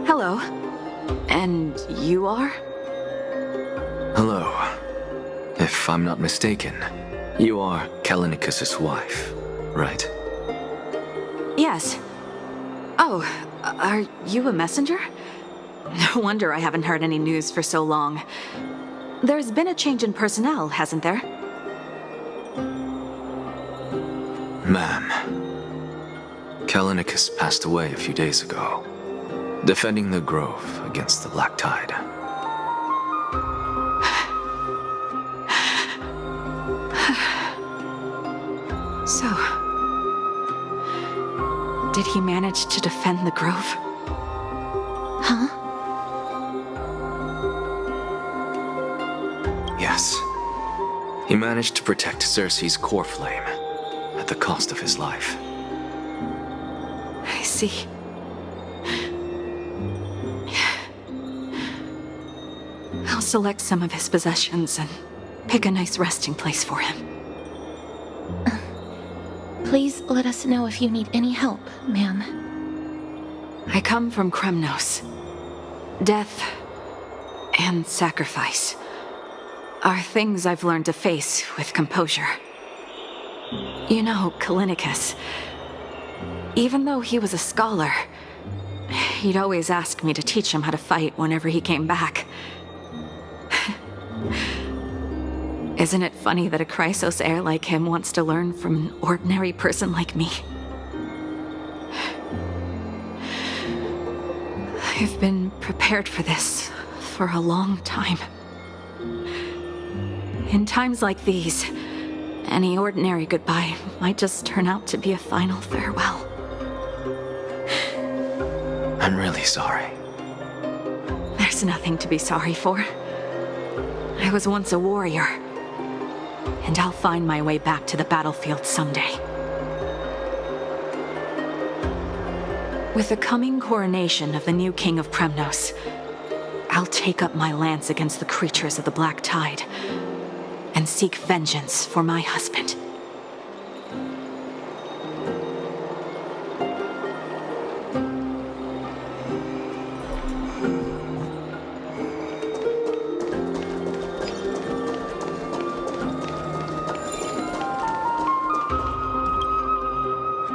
Hello. And you are? Hello. If I'm not mistaken, you are Callinicus's wife, right? Yes. Oh, are you a messenger? No wonder I haven't heard any news for so long. There's been a change in personnel, hasn't there? Ma'am, Callinicus passed away a few days ago, defending the Grove against the Black Tide. So, did he manage to defend the Grove? Huh? Yes. He managed to protect Cersei's core flame at the cost of his life. I see. I'll select some of his possessions and pick a nice resting place for him. Please let us know if you need any help, ma'am. I come from Kremnos. Death and sacrifice are things I've learned to face with composure. You know, Callinicus, even though he was a scholar, he'd always ask me to teach him how to fight whenever he came back. Isn't it funny that a Chrysos heir like him wants to learn from an ordinary person like me? I've been prepared for this for a long time. In times like these, any ordinary goodbye might just turn out to be a final farewell. I'm really sorry. There's nothing to be sorry for. I was once a warrior, and I'll find my way back to the battlefield someday. With the coming coronation of the new king of Kremnos, I'll take up my lance against the creatures of the Black Tide and seek vengeance for my husband.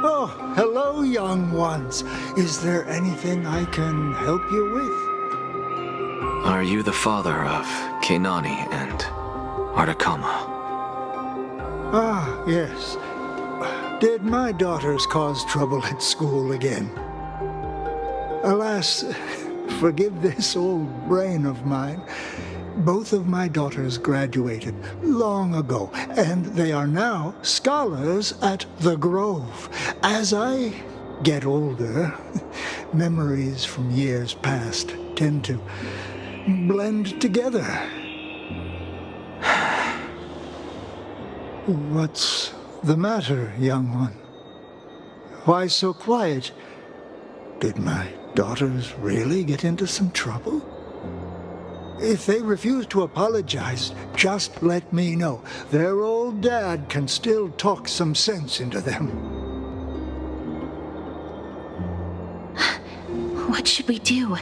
Oh, hello, young ones. Is there anything I can help you with? Are you the father of Kenani and Ardakama? Ah, yes. Did my daughters cause trouble at school again? Alas, forgive this old brain of mine. Both of my daughters graduated long ago, and they are now scholars at the Grove. As I get older, memories from years past tend to blend together. What's the matter, young one? Why so quiet? Did my daughters really get into some trouble? If they refuse to apologize, just let me know. Their old dad can still talk some sense into them. What should we do?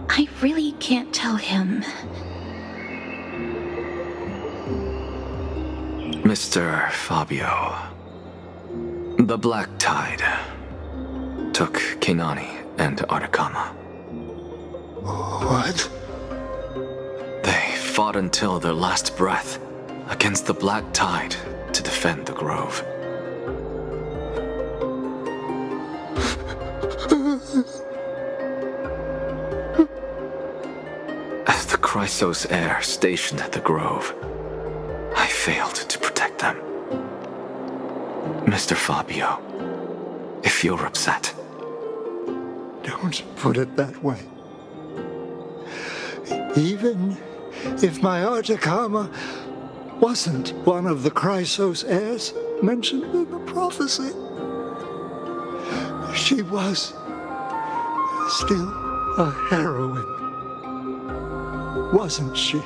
I really can't tell him. Mr. Fabio, the Black Tide took Kenani and Ardakama. What? They fought until their last breath against the Black Tide to defend the Grove. As the Chrysos heir stationed at the Grove, I failed to protect them. Mr. Fabio, if you're upset... Don't put it that way. Even if my Ardakama wasn't one of the Chrysos heirs mentioned in the prophecy, she was still a heroine, wasn't she?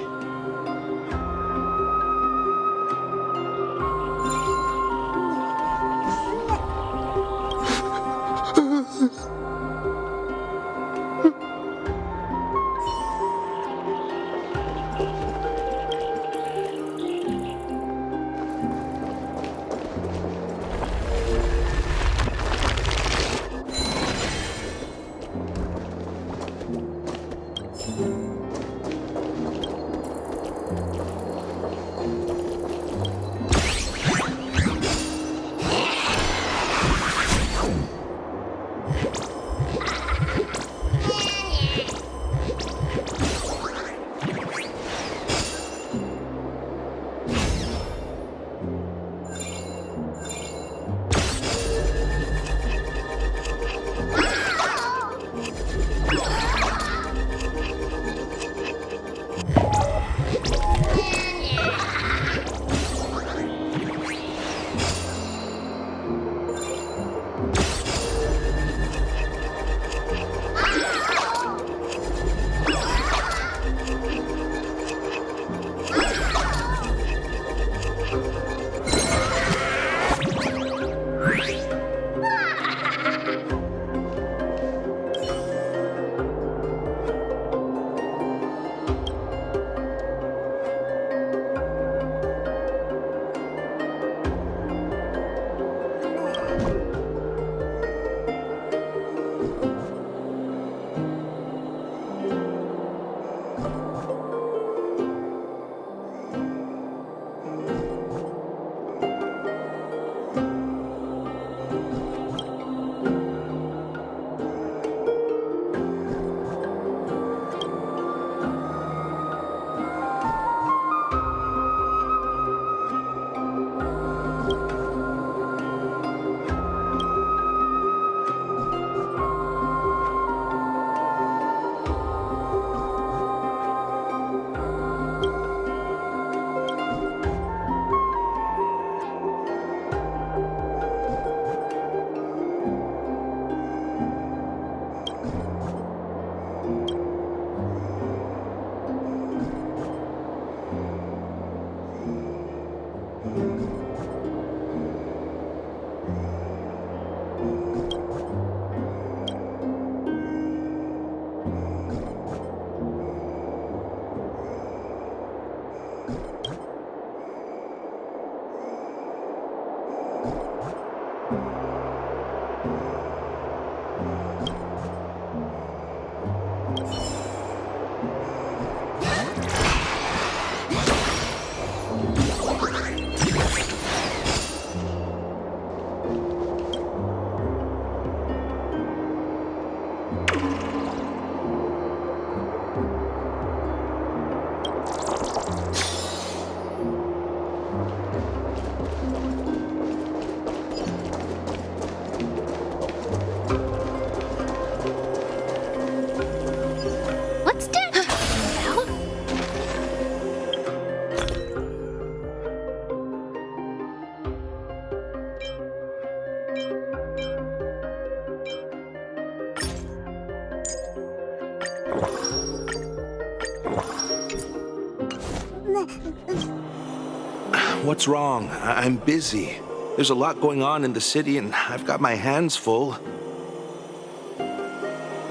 What's wrong? I'm busy. There's a lot going on in the city, and I've got my hands full.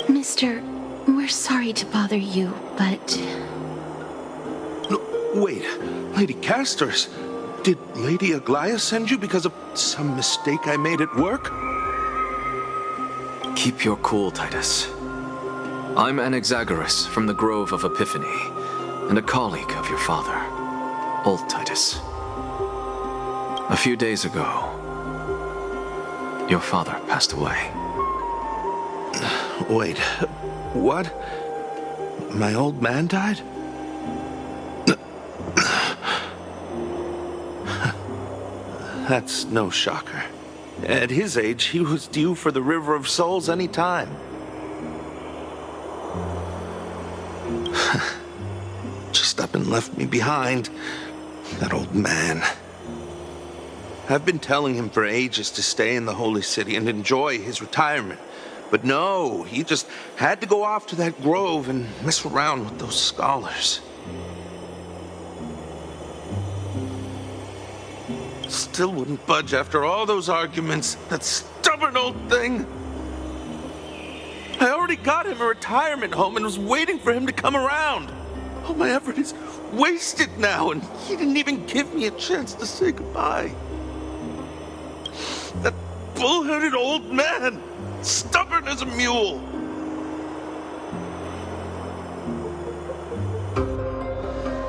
Mister, we're sorry to bother you, but... No, wait, Lady Castors, did Lady Aglaia send you because of some mistake I made at work? Keep your cool, Titus. I'm Anaxagoras from the Grove of Epiphany, and a colleague of your father, old Titus. A few days ago, your father passed away. Wait, what? My old man died? That's no shocker. At his age, he was due for the River of Souls any time. Just up and left me behind. That old man. I've been telling him for ages to stay in the Holy City and enjoy his retirement. But no, he just had to go off to that grove and mess around with those scholars. Still wouldn't budge after all those arguments. That stubborn old thing. I already got him a retirement home and was waiting for him to come around. All my effort is wasted now, and he didn't even give me a chance to say goodbye. That bull-headed old man, stubborn as a mule.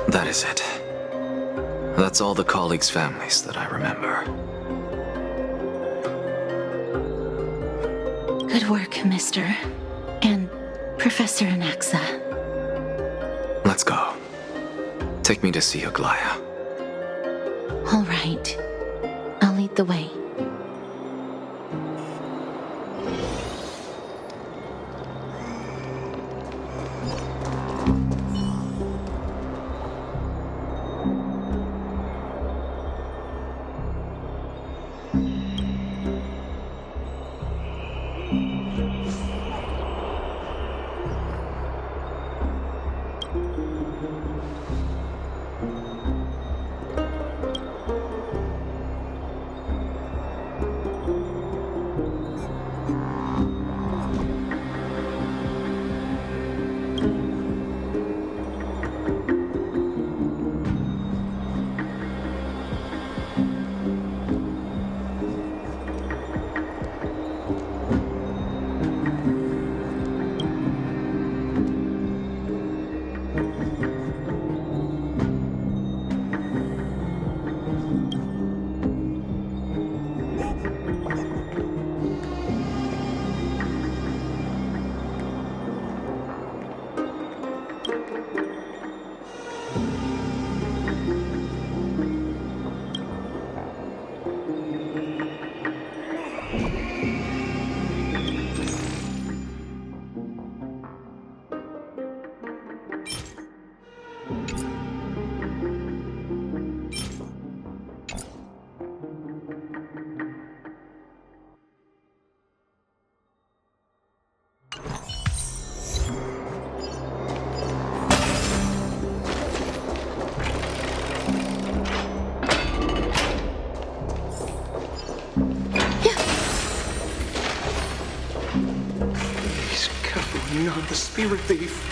That is it. That's all the colleagues' families that I remember. Good work, Mr. and Professor Anaxa. Let's go. Take me to see Aglaya. All right. I'll lead the way. Not the spirit thief.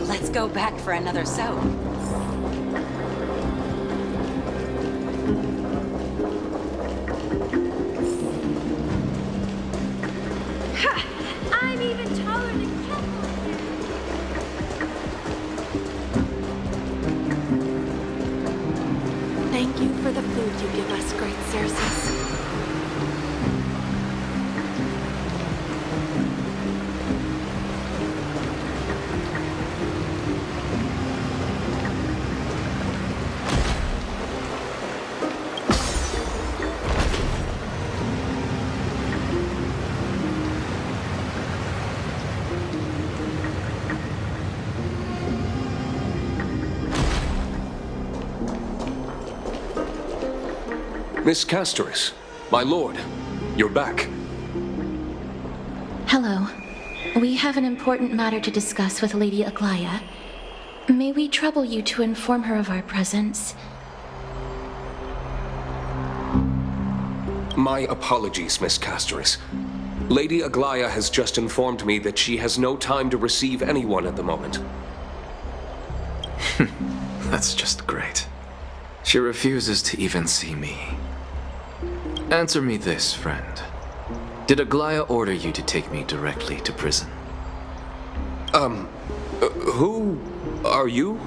Let's go back for another soap. Ha! I'm even taller than Kempo. Thank you for the food you give us, great Circes. Miss Castoris, my lord, you're back. Hello. We have an important matter to discuss with Lady Aglaya. May we trouble you to inform her of our presence? My apologies, Miss Castoris. Lady Aglaya has just informed me that she has no time to receive anyone at the moment. That's just great. She refuses to even see me. Answer me this, friend. Did Aglaya order you to take me directly to prison? Who are you?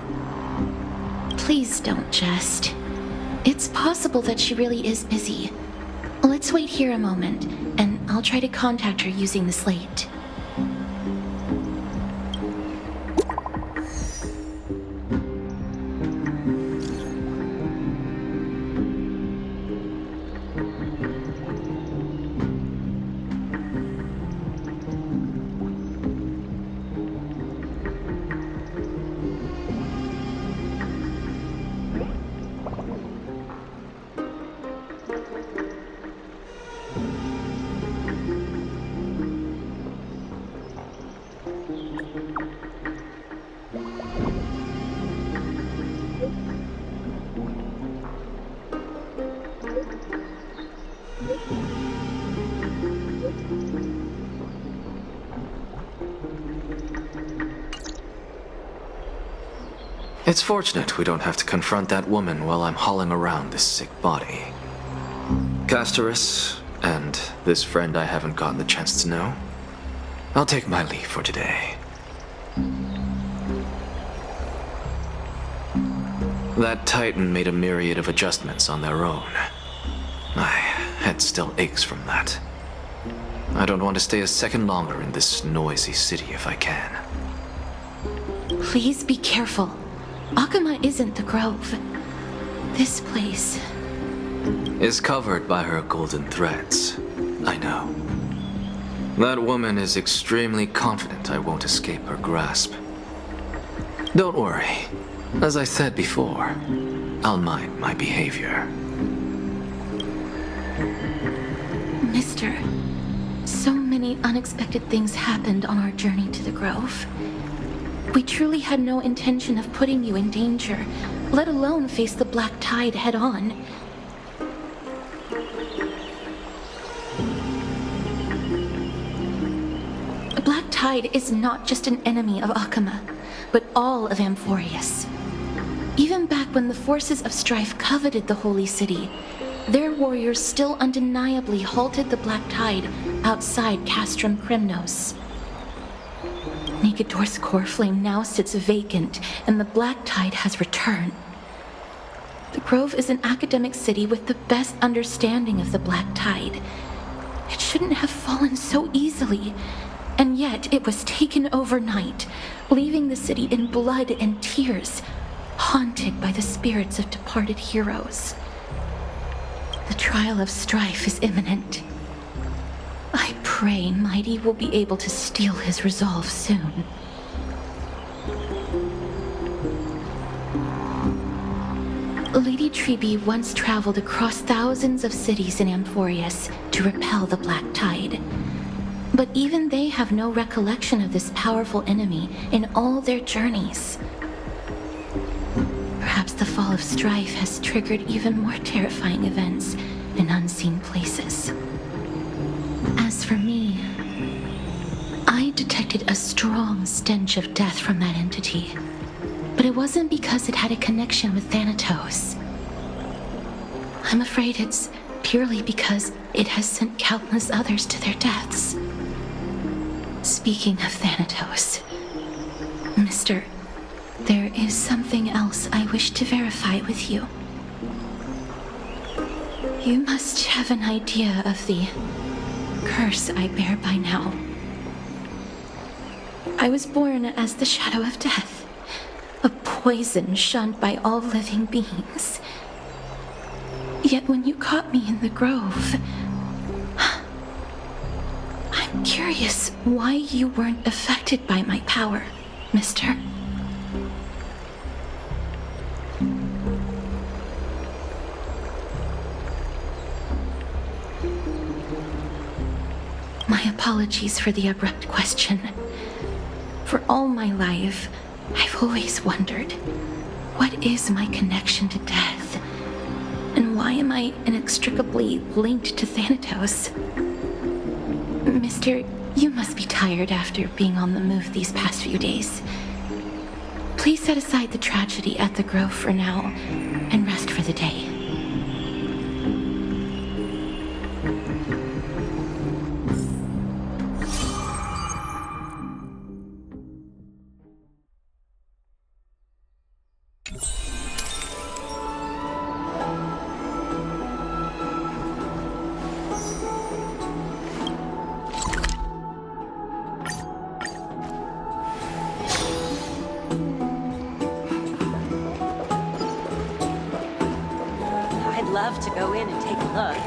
Please don't jest. It's possible that she really is busy. Let's wait here a moment, and I'll try to contact her using the slate. It's fortunate we don't have to confront that woman while I'm hauling around this sick body. Castorus, and this friend I haven't gotten the chance to know, I'll take my leave for today. That Titan made a myriad of adjustments on their own. My head still aches from that. I don't want to stay a second longer in this noisy city if I can. Please be careful. Akama isn't the Grove. This place... is covered by her golden threads. I know. That woman is extremely confident I won't escape her grasp. Don't worry. As I said before, I'll mind my behavior. Mister, so many unexpected things happened on our journey to the Grove. We truly had no intention of putting you in danger, let alone face the Black Tide head-on. The Black Tide is not just an enemy of Akama, but all of Amphoreus. Even back when the forces of strife coveted the Holy City, their warriors still undeniably halted the Black Tide outside Castrum Kremnos. Nigador's core flame now sits vacant, and the Black Tide has returned. The Grove is an academic city with the best understanding of the Black Tide. It shouldn't have fallen so easily, and yet it was taken overnight, leaving the city in blood and tears, haunted by the spirits of departed heroes. The trial of strife is imminent. I pray Mighty will be able to steal his resolve soon. Lady Treeby once traveled across thousands of cities in Amphoreus to repel the Black Tide. But even they have no recollection of this powerful enemy in all their journeys. Perhaps the fall of strife has triggered even more terrifying events in unseen places. As for me, I detected a strong stench of death from that entity, but it wasn't because it had a connection with Thanatos. I'm afraid it's purely because it has sent countless others to their deaths. Speaking of Thanatos, Mister, there is something else I wish to verify with you. You must have an idea of the curse I bear by now. I was born as the shadow of death, a poison shunned by all living beings. Yet when you caught me in the Grove, I'm curious why you weren't affected by my power, Mister. My apologies for the abrupt question. For all my life, I've always wondered, what is my connection to death? And why am I inextricably linked to Thanatos? Mister, you must be tired after being on the move these past few days. Please set aside the tragedy at the Grove for now, and rest for the day. I'd love to go in and take a look.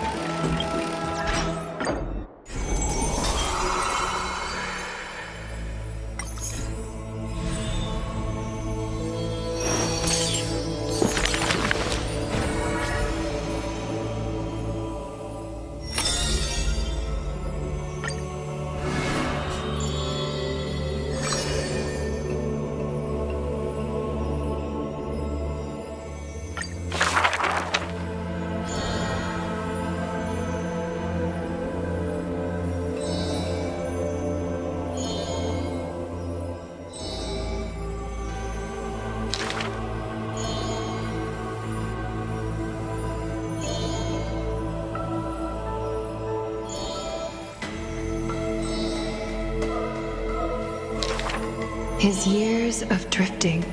His years of drifting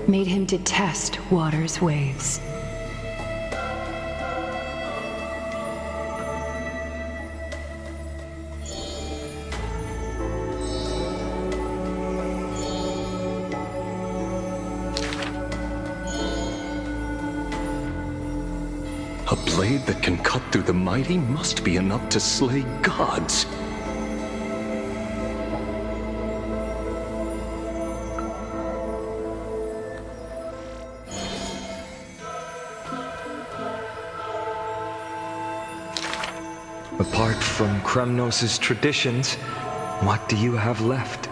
made him detest water's waves. A blade that can cut through the mighty must be enough to slay gods. Apart from Kremnos' traditions, what do you have left?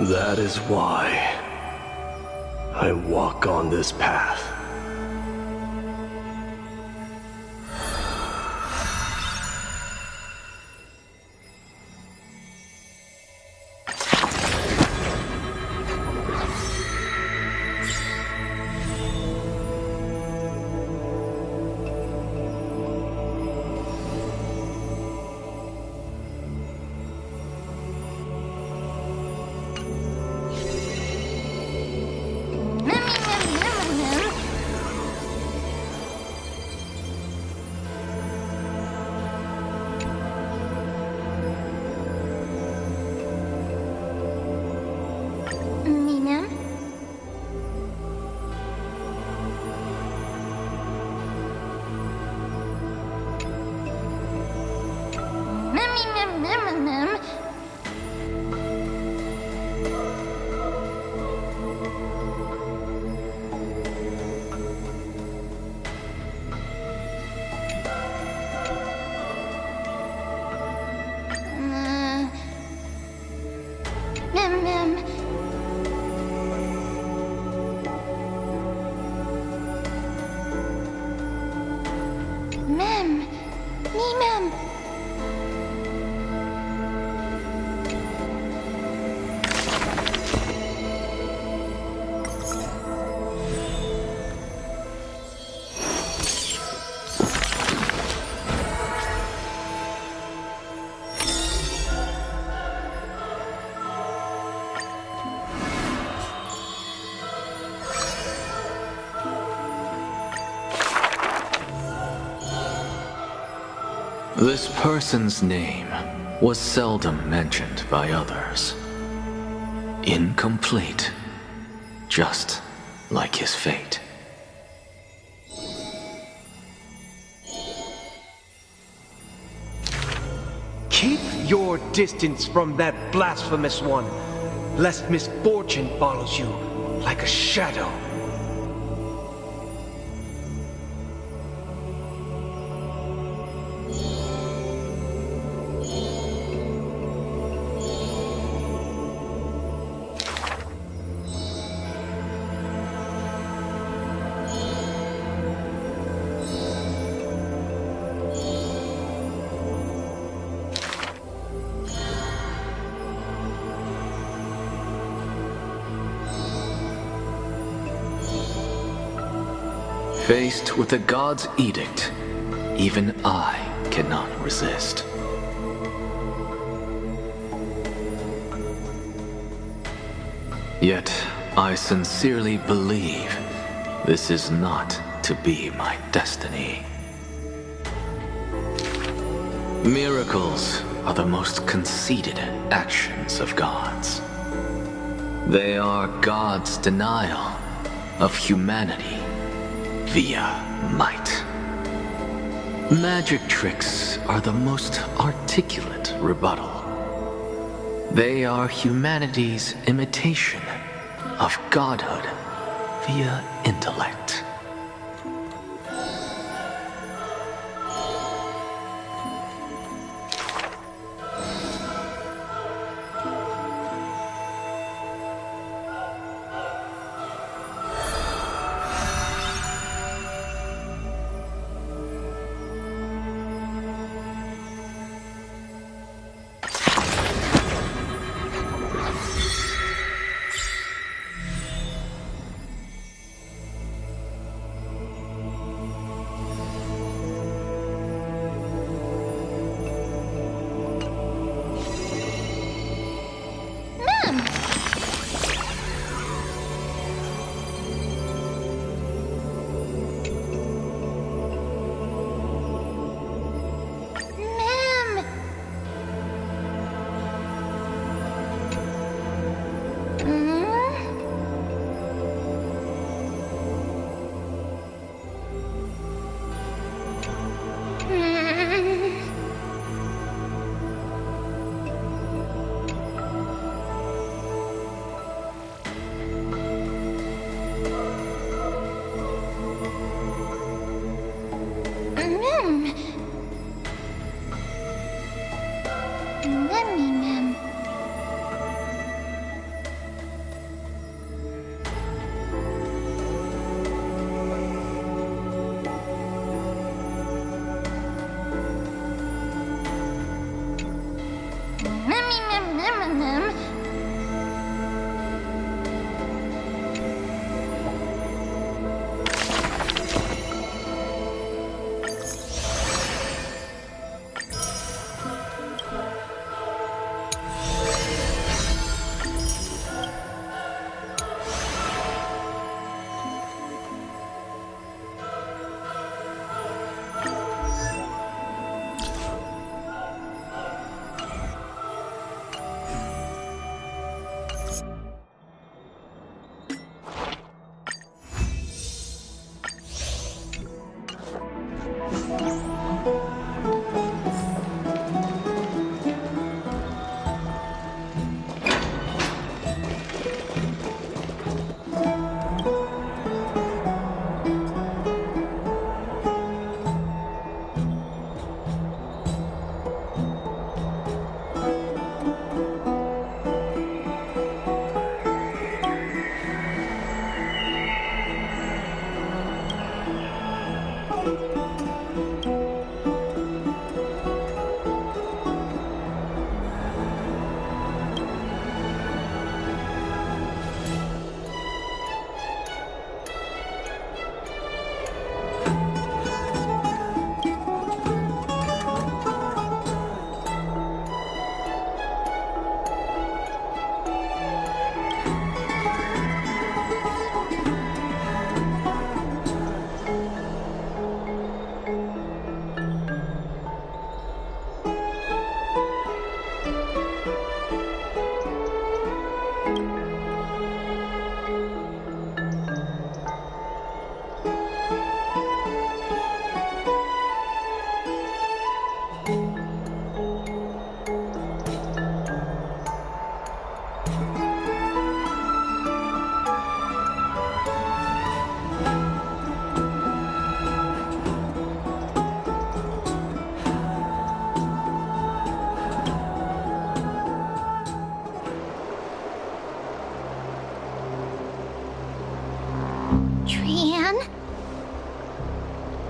That is why I walk on this path. This person's name was seldom mentioned by others. Incomplete, just like his fate. Keep your distance from that blasphemous one, lest misfortune follows you like a shadow. Faced with the god's edict, even I cannot resist. Yet, I sincerely believe this is not to be my destiny. Miracles are the most conceited actions of gods. They are God's denial of humanity via might. Magic tricks are the most articulate rebuttal. They are humanity's imitation of godhood via intellect.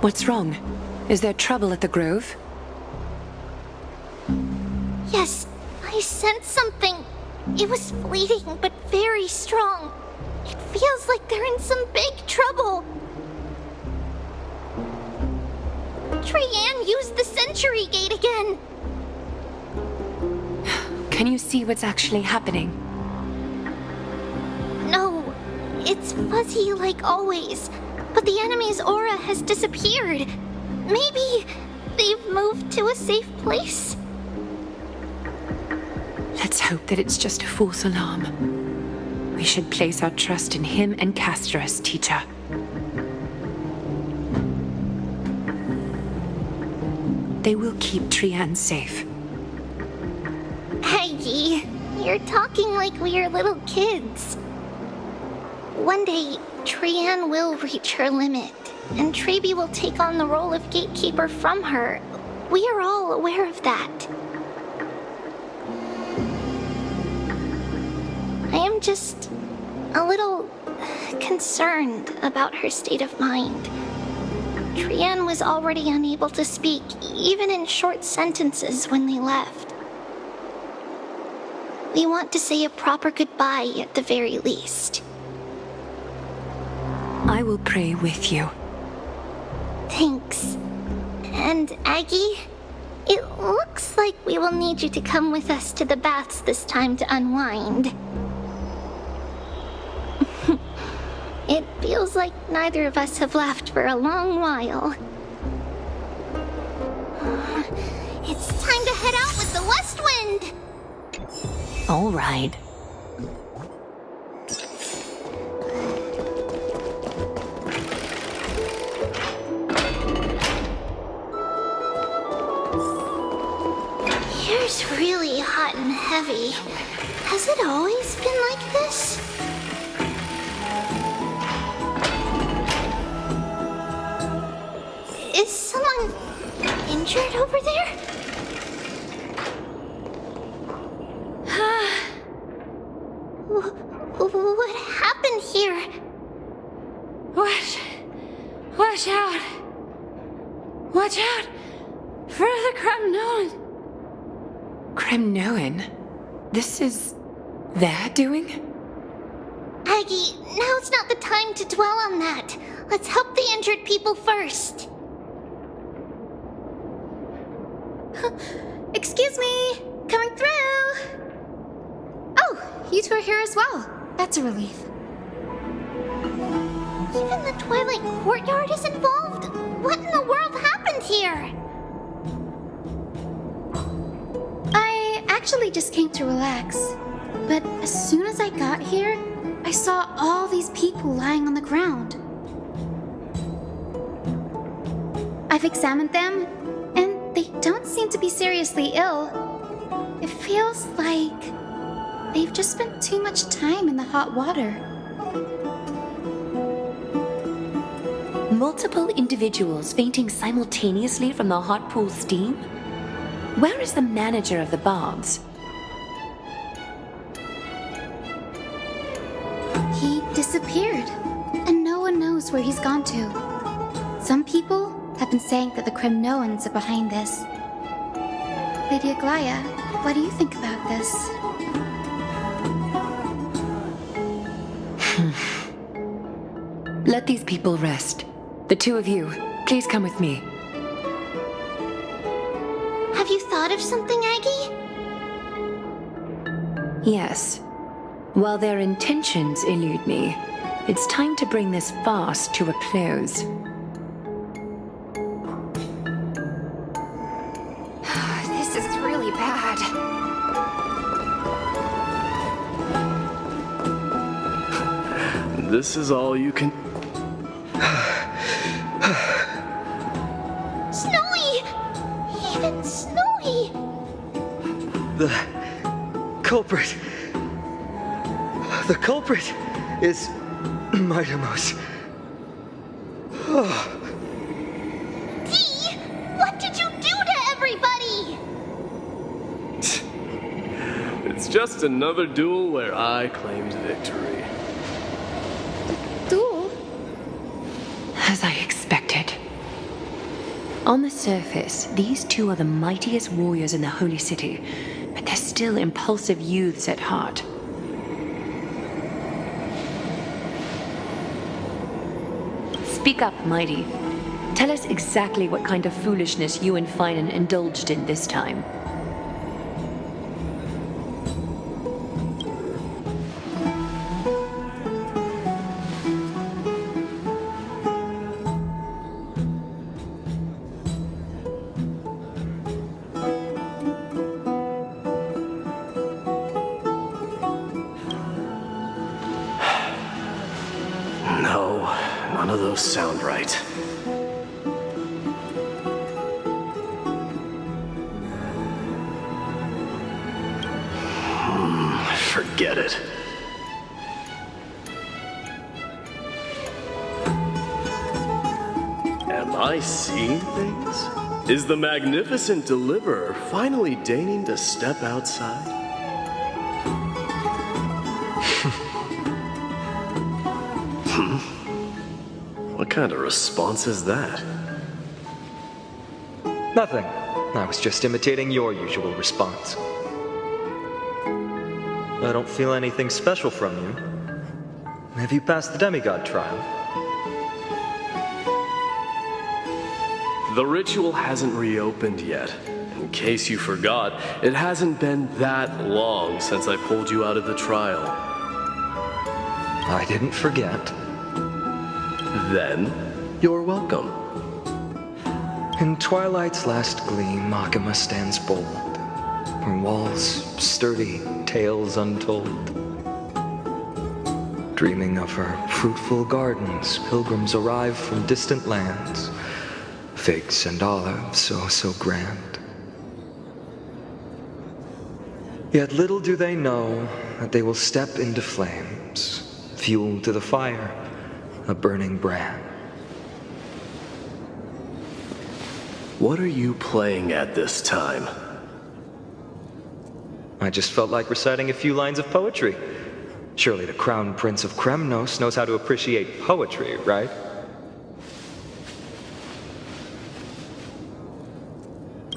What's wrong? Is there trouble at the Grove? Yes, I sensed something. It was fleeting, but very strong. It feels like they're in some big trouble. Trianne used the Century Gate again. Can you see what's actually happening? No, it's fuzzy like always. But the enemy's aura has disappeared. Maybe they've moved to a safe place? Let's hope that it's just a false alarm. We should place our trust in him and Castorus, teacher. They will keep Trianne safe. Aggie, you're talking like we are little kids. One day, Trianne will reach her limit, and Trebi will take on the role of gatekeeper from her. We are all aware of that. I am just a little concerned about her state of mind. Trianne was already unable to speak, even in short sentences when they left. We want to say a proper goodbye at the very least. I will pray with you. Thanks. And Aggie, It looks like we will need you to come with us to the baths this time to unwind. It feels like neither of us have laughed for a long while. It's time to head out with the west wind! All right. Here's really hot and heavy. Has it always been like this? Is someone injured over there? What happened here? Watch out! Watch out for the Kremnoan! Kremnoan? This is their doing? Aggie, now's not the time to dwell on that. Let's help the injured people first. Excuse me! Coming through! Oh, you two are here as well. That's a relief. Even the Twilight Courtyard is involved? What in the world happened here? I actually just came to relax. But as soon as I got here, I saw all these people lying on the ground. I've examined them, and they don't seem to be seriously ill. It feels like they've just spent too much time in the hot water. Multiple individuals fainting simultaneously from the hot pool steam? Where is the manager of the baths? He disappeared, and no one knows where he's gone to. Some people have been saying that the Kremnoans are behind this. Lady Aglaya, what do you think about this? Let these people rest. The two of you, please come with me. Have you thought of something, Aggie? Yes. While their intentions elude me, it's time to bring this farce to a close. This is really bad. This is all you can... Snowy! Even Snowy! The culprit is Mightimos. Dee! What did you do to everybody? It's just another duel where I claimed victory. Duel? As I expected. On the surface, these two are the mightiest warriors in the Holy City, but they're still impulsive youths at heart. Speak up, Mighty. Tell us exactly what kind of foolishness you and Finan indulged in this time. No, none of those sound right. Forget it. Am I seeing things? Is the magnificent deliverer finally deigning to step outside? What kind of response is that? Nothing. I was just imitating your usual response. I don't feel anything special from you. Have you passed the demigod trial? The ritual hasn't reopened yet, In case you forgot, it hasn't been that long since I pulled you out of the trial. I didn't forget. Then, you're welcome. In twilight's last gleam, Makima stands bold. Her walls sturdy, tales untold. Dreaming of her fruitful gardens, pilgrims arrive from distant lands. Figs and olives, so grand. Yet little do they know that they will step into flames, fuel to the fire, a burning brand. What are you playing at this time? I just felt like reciting a few lines of poetry. Surely the Crown Prince of Kremnos knows how to appreciate poetry, right?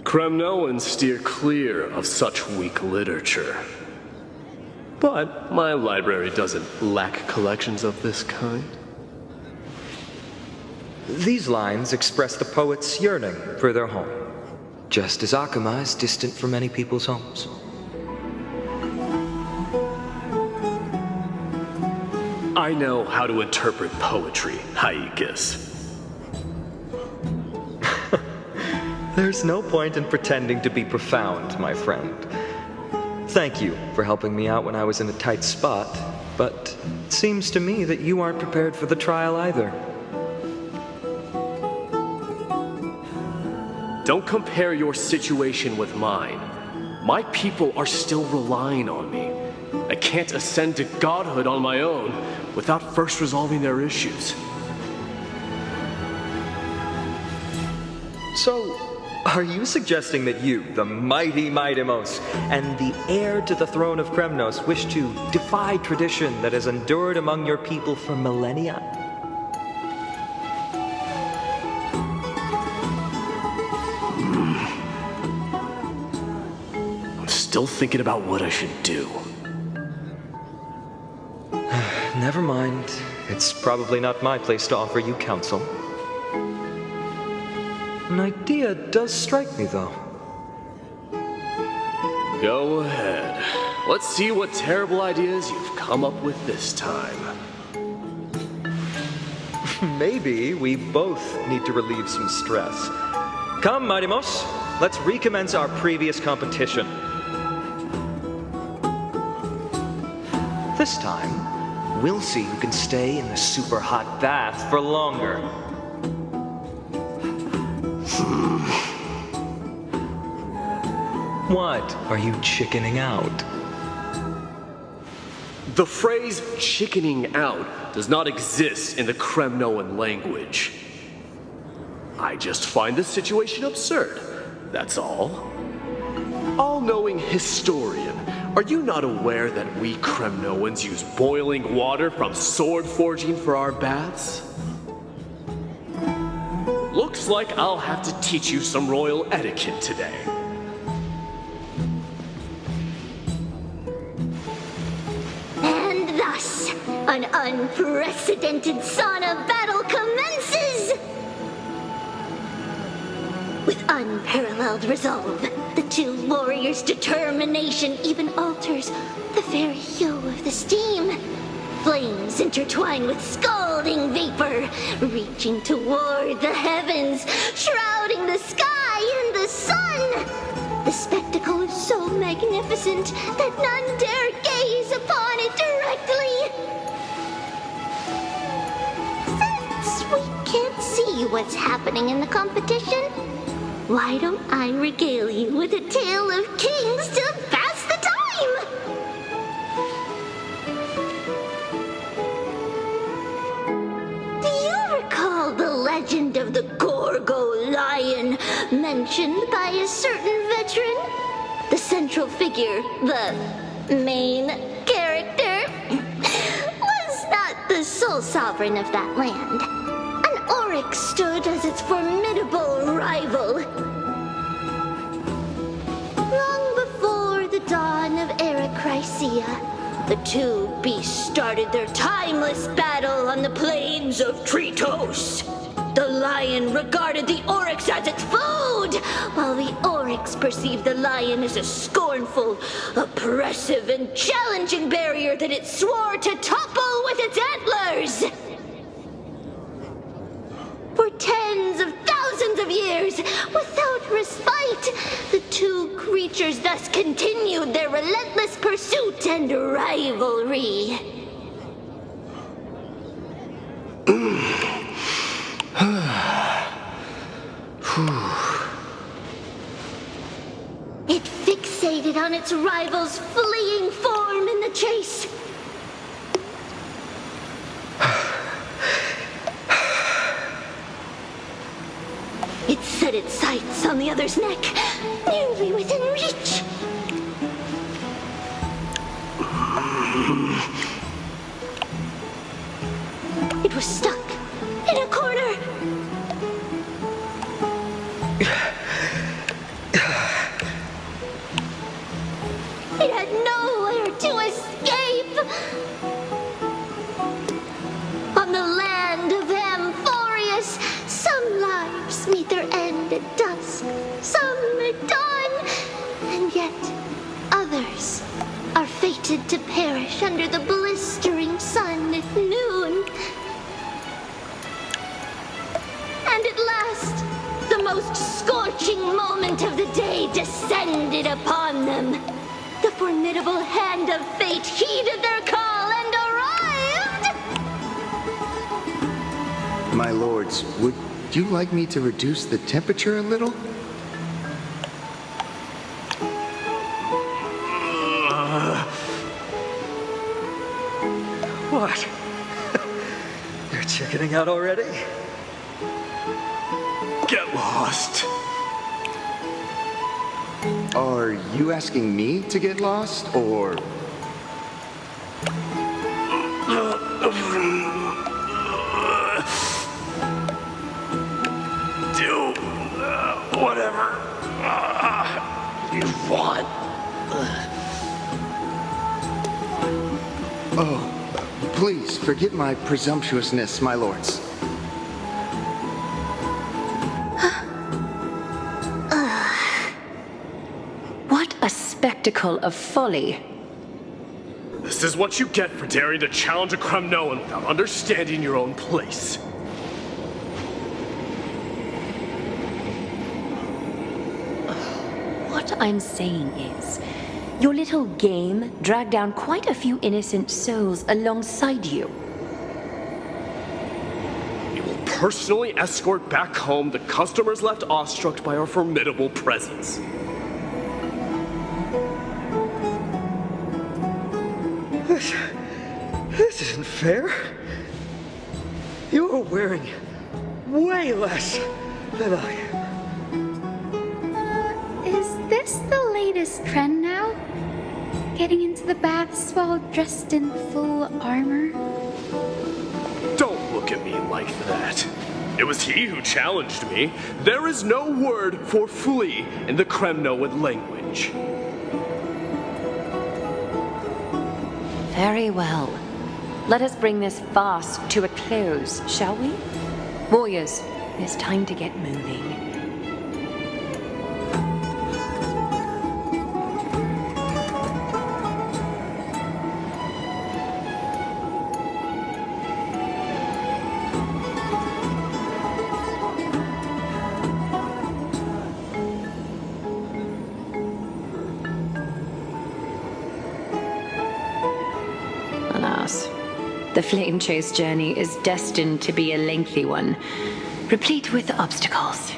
Kremnoans steer clear of such weak literature. But my library doesn't lack collections of this kind. These lines express the poet's yearning for their home, just as Akama is distant from many people's homes. I know how to interpret poetry, Haikis. There's no point in pretending to be profound, my friend. Thank you for helping me out when I was in a tight spot, but it seems to me that you aren't prepared for the trial either. Don't compare your situation with mine. My people are still relying on me. I can't ascend to godhood on my own without first resolving their issues. So, are you suggesting that you, the mighty Mightimos, and the heir to the throne of Kremnos, wish to defy tradition that has endured among your people for millennia? I'm still thinking about what I should do. Never mind. It's probably not my place to offer you counsel. An idea does strike me, though. Go ahead. Let's see what terrible ideas you've come up with this time. Maybe we both need to relieve some stress. Come, Mightimos, let's recommence our previous competition. This time, we'll see who can stay in the super hot bath for longer. What? Are you chickening out? The phrase chickening out does not exist in the Kremnoan language. I just find the situation absurd, that's all. All-knowing historian, are you not aware that we Kremnoans use boiling water from sword forging for our baths? Looks like I'll have to teach you some royal etiquette today. And thus, an unprecedented sauna battle commences! With unparalleled resolve, the two warriors' determination even alters the very hue of the steam. Flames intertwine with scalding vapor, reaching toward the heavens, shrouding the sky and the sun. The spectacle is so magnificent that none dare gaze upon it directly. Since we can't see what's happening in the competition, why don't I regale you with a tale of kings to pass the time? Do you recall the legend of the Gorgo lion mentioned by a certain veteran? The central figure, the main character, was not the sole sovereign of that land. An Oryx stood as its formidable rival. Long before the dawn of Erechrysia, the two beasts started their timeless battle on the plains of Tritos. The lion regarded the Oryx as its food, while the Oryx Oryx perceived the lion as a scornful, oppressive, and challenging barrier that it swore to topple with its antlers. For tens of thousands of years, without respite, the two creatures thus continued their relentless pursuit and rivalry. It fixated on its rival's fleeing form in the chase. It set its sights on the other's neck, nearly within reach. It was stuck in a corner. It had nowhere to escape. On the land of Amphoreus, some lives meet their end at dusk, some at dawn, and yet others are fated to perish under the blistering sun at noon. And at last, the most scorching moment of the day descended upon them. The formidable hand of fate heeded their call and arrived! My lords, would you like me to reduce the temperature a little? What? You're chickening out already? Get lost. Are you asking me to get lost, or... Do whatever you want. Oh, please, forgive my presumptuousness, my lords. What a spectacle of folly. This is what you get for daring to challenge a Kremnoan without understanding your own place. What I'm saying is, your little game dragged down quite a few innocent souls alongside you. You will personally escort back home the customers left awestruck by our formidable presence. This isn't fair. You're wearing way less than I am. Is this the latest trend now? Getting into the baths while dressed in full armor? Don't look at me like that. It was he who challenged me. There is no word for flee in the Kremnoan language. Very well. Let us bring this farce to a close, shall we? Warriors, it's time to get moving. Alas, the flame chase journey is destined to be a lengthy one, replete with obstacles.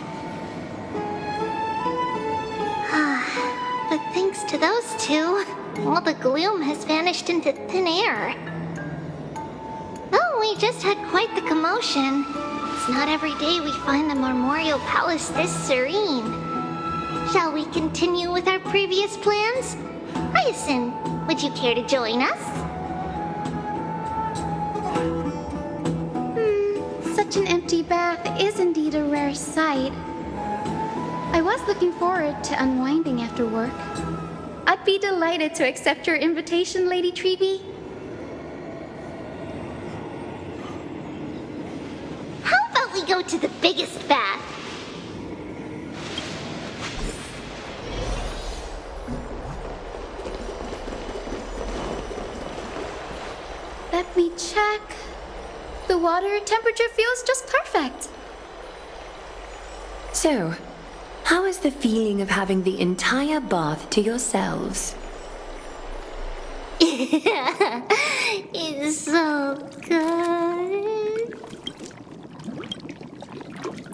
But thanks to those two, all the gloom has vanished into thin air. Oh, we just had quite the commotion. It's not every day we find the Marmoreal Palace this serene. Shall we continue with our previous plans? Ryerson, would you care to join us? Such an empty bath is indeed a rare sight. I was looking forward to unwinding after work. I'd be delighted to accept your invitation, Lady Treeby. How about we go to the biggest bath? Let me check. The water temperature feels just perfect. So, how is the feeling of having the entire bath to yourselves? It's so good.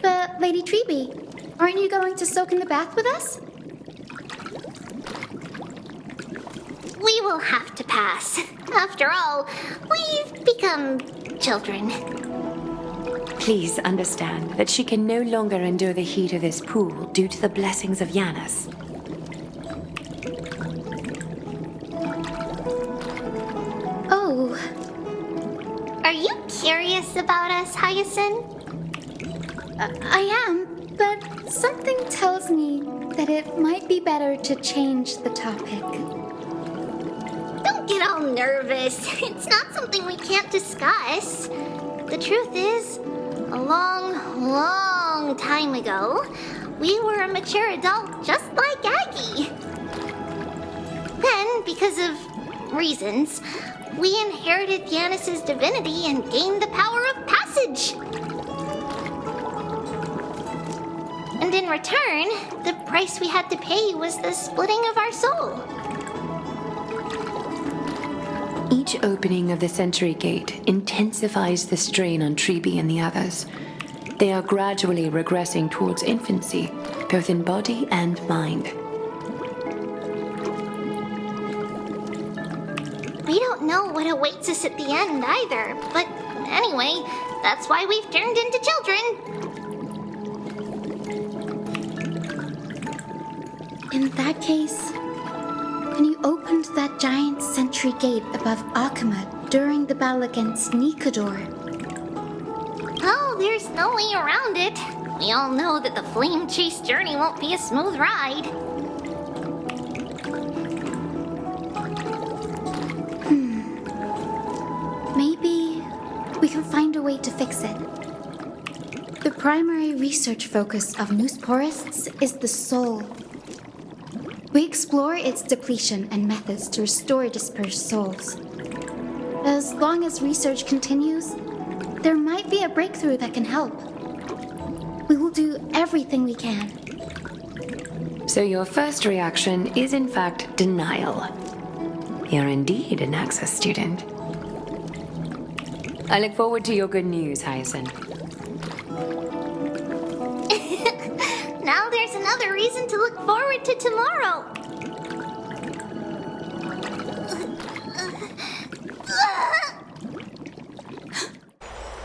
But, Lady Treeby, aren't you going to soak in the bath with us? We will have to pass. After all, we've become children. Please understand that she can no longer endure the heat of this pool due to the blessings of Yanis. Oh. Are you curious about us, Hyacinth? I am, but something tells me that it might be better to change the topic. Don't get all nervous. It's not something we can't discuss. The truth is, a long, long time ago, we were a mature adult just like Aggie. Then, because of reasons, we inherited Yanis's divinity and gained the power of passage. And in return, the price we had to pay was the splitting of our soul. Each opening of the Century Gate intensifies the strain on Treeby and the others. They are gradually regressing towards infancy, both in body and mind. We don't know what awaits us at the end either, but anyway, that's why we've turned into children. In that case, when you opened that giant sentry gate above Akama during the battle against Nikador. Oh, there's no way around it. We all know that the flame chase journey won't be a smooth ride. Maybe we can find a way to fix it. The primary research focus of Noosporists is the soul. We explore its depletion and methods to restore dispersed souls. As long as research continues, there might be a breakthrough that can help. We will do everything we can. So your first reaction is in fact denial. You're indeed an Access student. I look forward to your good news, Hyacinth. Now there's another reason to look forward to tomorrow.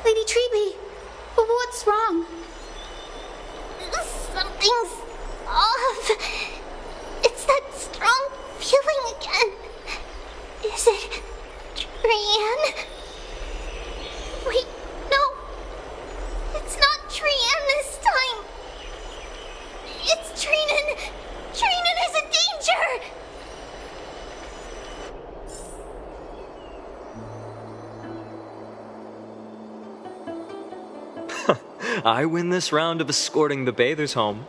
Lady Treeby, what's wrong? Something's off. It's that strong feeling again. Is it Trian? Wait, no. It's not Trian this time. It's Trinan. Trinan is in danger. I win this round of escorting the bathers home.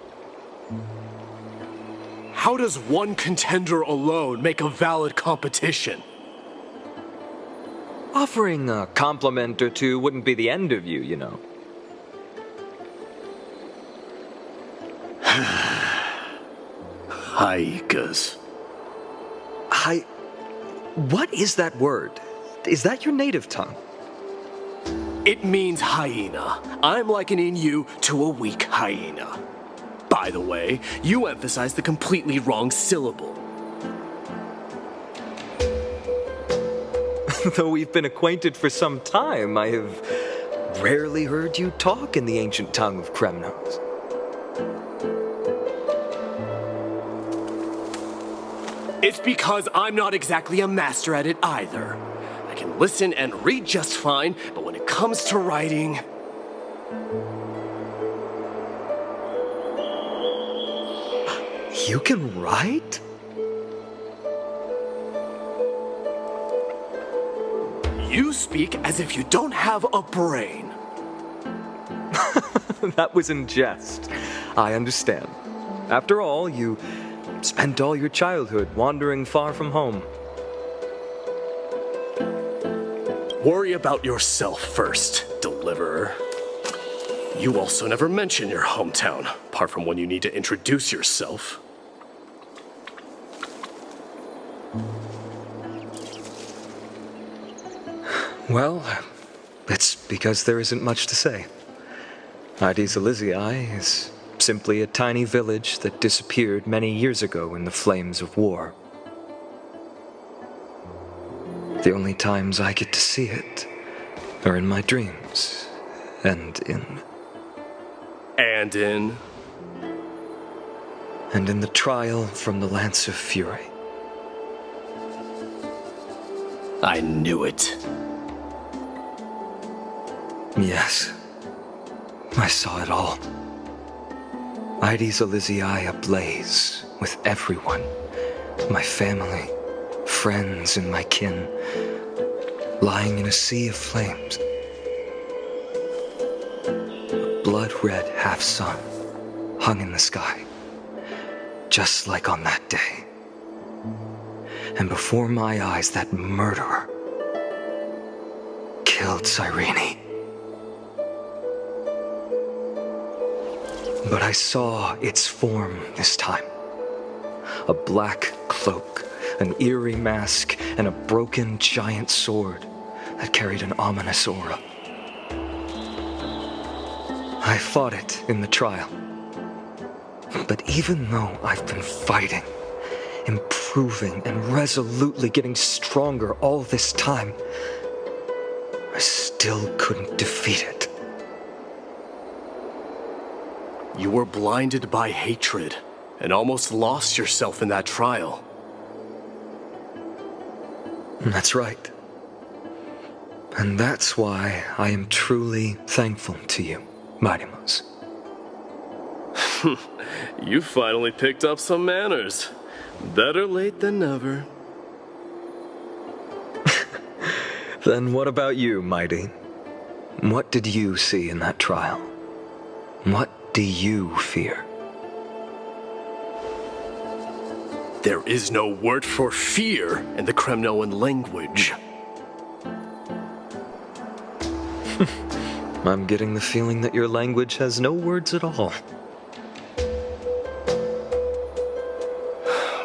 How does one contender alone make a valid competition? Offering a compliment or two wouldn't be the end of you, you know. Haikas. What is that word? Is that your native tongue? It means hyena. I'm likening you to a weak hyena. By the way, you emphasized the completely wrong syllable. Though we've been acquainted for some time, I have rarely heard you talk in the ancient tongue of Kremnos. It's because I'm not exactly a master at it either. I can listen and read just fine, but when it comes to writing... You can write? You speak as if you don't have a brain. That was in jest. I understand. After all, you spent all your childhood wandering far from home. Worry about yourself first, Deliverer. You also never mention your hometown, apart from when you need to introduce yourself. Well, it's because there isn't much to say. Ides Elysiae is simply a tiny village that disappeared many years ago in the flames of war. The only times I get to see it are in my dreams, and in the trial from the Lance of Fury. I knew it. Yes, I saw it all. Ides Elysiae ablaze with everyone. My family, friends, and my kin, lying in a sea of flames. A blood-red half-sun hung in the sky, just like on that day. And before my eyes, that murderer killed Cyrene. But I saw its form this time. A black cloak, an eerie mask, and a broken giant sword that carried an ominous aura. I fought it in the trial. But even though I've been fighting, improving, and resolutely getting stronger all this time, I still couldn't defeat it. You were blinded by hatred and almost lost yourself in that trial. That's right. And that's why I am truly thankful to you, Mightymouse. You finally picked up some manners. Better late than never. Then what about you, Mighty? What did you see in that trial? What do you fear? There is no word for fear in the Kremnoan language. I'm getting the feeling that your language has no words at all.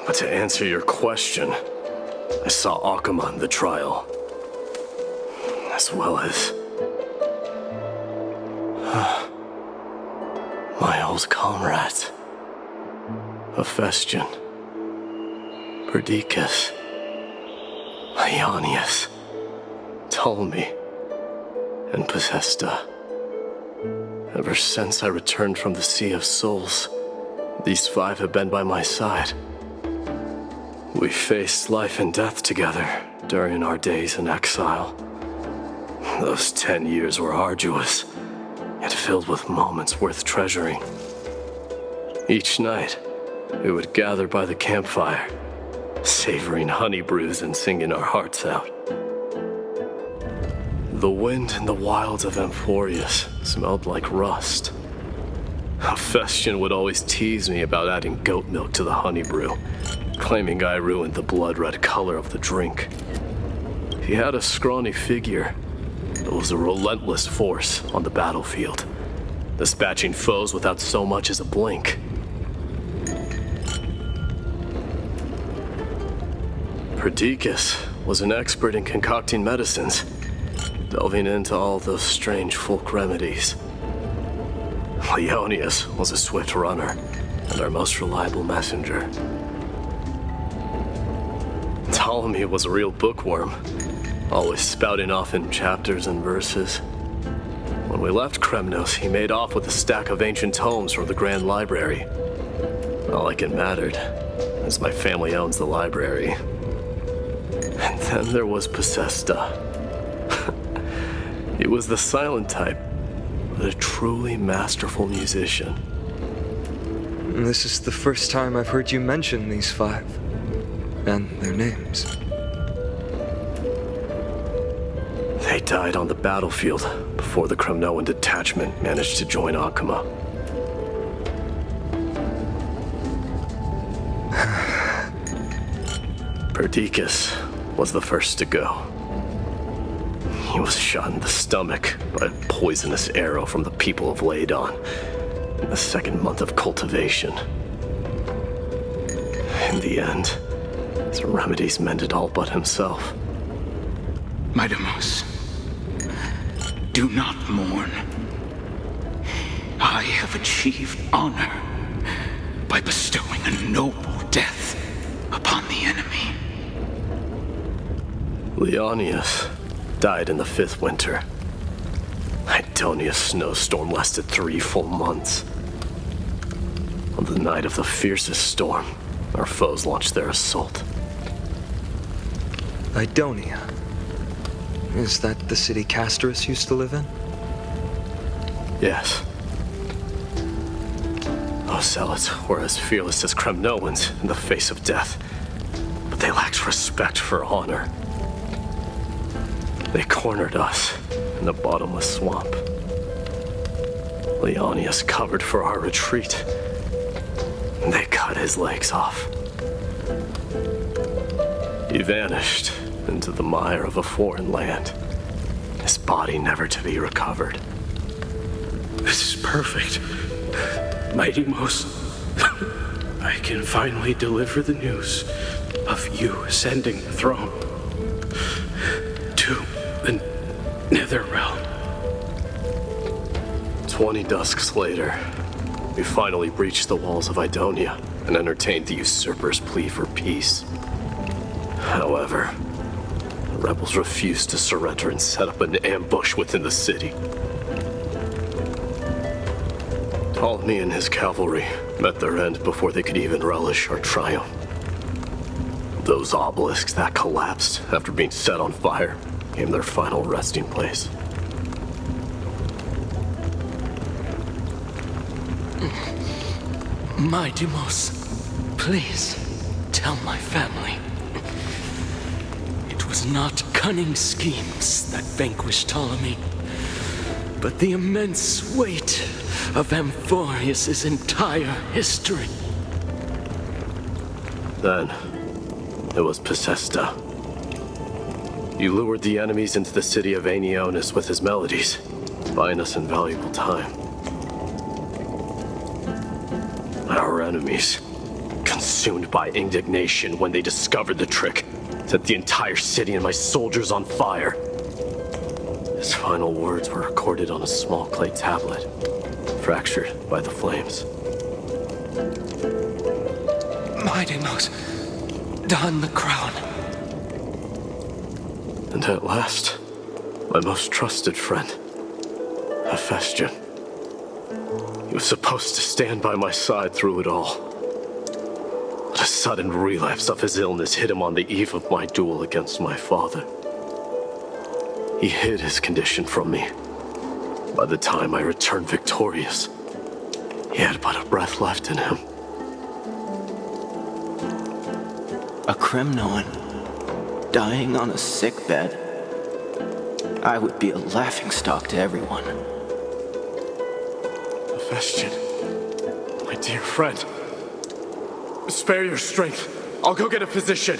But to answer your question, I saw Akuma in the trial, as well as my old comrades, Hephaestion, Perdiccas, Ionius, Ptolemy, and Possesta. Ever since I returned from the Sea of Souls, these five have been by my side. We faced life and death together during our days in exile. Those 10 years were arduous, yet filled with moments worth treasuring. Each night, we would gather by the campfire, savoring honey brews and singing our hearts out. The wind in the wilds of Amphoreus smelled like rust. Hephaestion would always tease me about adding goat milk to the honey brew, claiming I ruined the blood-red color of the drink. He had a scrawny figure, but was a relentless force on the battlefield, dispatching foes without so much as a blink. Perdiccas was an expert in concocting medicines, delving into all those strange folk remedies. Ionius was a swift runner and our most reliable messenger. Ptolemy was a real bookworm, always spouting off in chapters and verses. When we left Kremnos, he made off with a stack of ancient tomes from the Grand Library. Not like it mattered, as my family owns the library. And then there was Possesta. He was the silent type, but a truly masterful musician. This is the first time I've heard you mention these five, and their names. They died on the battlefield before the Kremnoan detachment managed to join Akuma. Perdiccas was the first to go. He was shot in the stomach by a poisonous arrow from the people of Ladon in the second month of cultivation. In the end, his remedies mended all but himself. Midamos, do not mourn. I have achieved honor by bestowing a noble death upon the enemy. Leonius died in the 5th winter. Idonia's snowstorm lasted 3 full months. On the night of the fiercest storm, our foes launched their assault. Idonia? Is that the city Castorus used to live in? Yes. Those zealots were as fearless as Kremnoans in the face of death, but they lacked respect for honor. They cornered us in the bottomless swamp. Leonius covered for our retreat. They cut his legs off. He vanished into the mire of a foreign land, his body never to be recovered. This is perfect. Mighty Mos, I can finally deliver the news of you ascending the throne to the Nether Realm. 20 dusks later, we finally breached the walls of Idonia and entertained the usurper's plea for peace. However, the rebels refused to surrender and set up an ambush within the city. Ptolemy and his cavalry met their end before they could even relish our triumph. Those obelisks that collapsed after being set on fire became their final resting place. Mighty Mos, please tell my family. It was not cunning schemes that vanquished Ptolemy, but the immense weight of Amphoreus' entire history. Then, it was Pacesta. He lured the enemies into the city of Aenionis with his melodies, buying us invaluable time. Our enemies, consumed by indignation when they discovered the trick, set the entire city and my soldiers on fire. His final words were recorded on a small clay tablet, fractured by the flames. Mighty Mos, don the crown. And at last, my most trusted friend, Hephaestion. He was supposed to stand by my side through it all. But a sudden relapse of his illness hit him on the eve of my duel against my father. He hid his condition from me. By the time I returned victorious, he had but a breath left in him. A Kremnoan dying on a sickbed. I would be a laughingstock to everyone. Hephaestion, my dear friend, spare your strength. I'll go get a physician.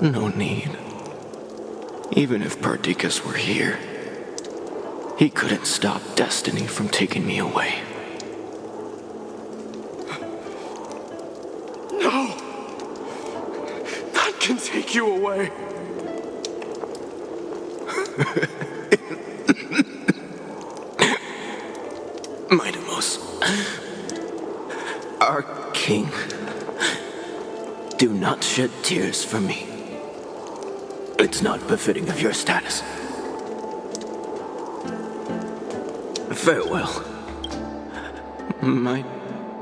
No need. Even if Perdiccas were here, he couldn't stop destiny from taking me away. No! None can take you away. Mighty Mos, our king, do not shed tears for me. It's not befitting of your status. Farewell, my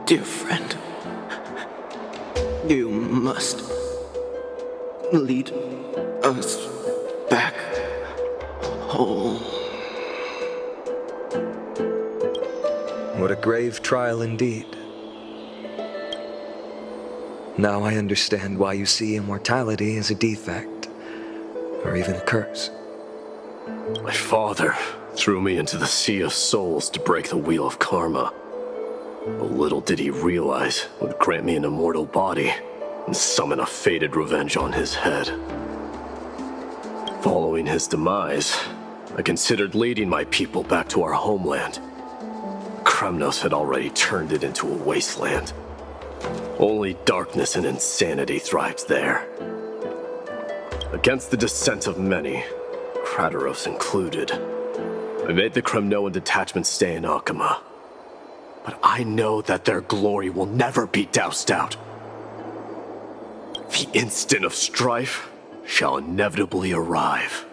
dear friend. You must lead us back home. What a grave trial indeed. Now I understand why you see immortality as a defect, or even a curse. My father threw me into the sea of souls to break the wheel of karma. But little did he realize it would grant me an immortal body and summon a fated revenge on his head. Following his demise, I considered leading my people back to our homeland. Kremnos had already turned it into a wasteland. Only darkness and insanity thrived there. Against the dissent of many, Krateros included, I made the Kremnoan detachment stay in Akama. But I know that their glory will never be doused out. The instant of strife shall inevitably arrive.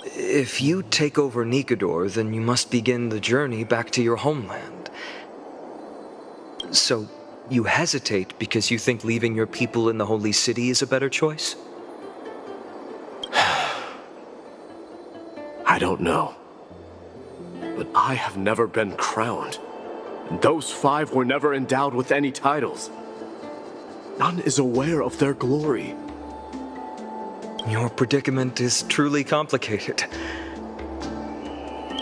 If you take over Nikodor, then you must begin the journey back to your homeland. So, you hesitate because you think leaving your people in the Holy City is a better choice? I don't know. But I have never been crowned. And those 5 were never endowed with any titles. None is aware of their glory. Your predicament is truly complicated.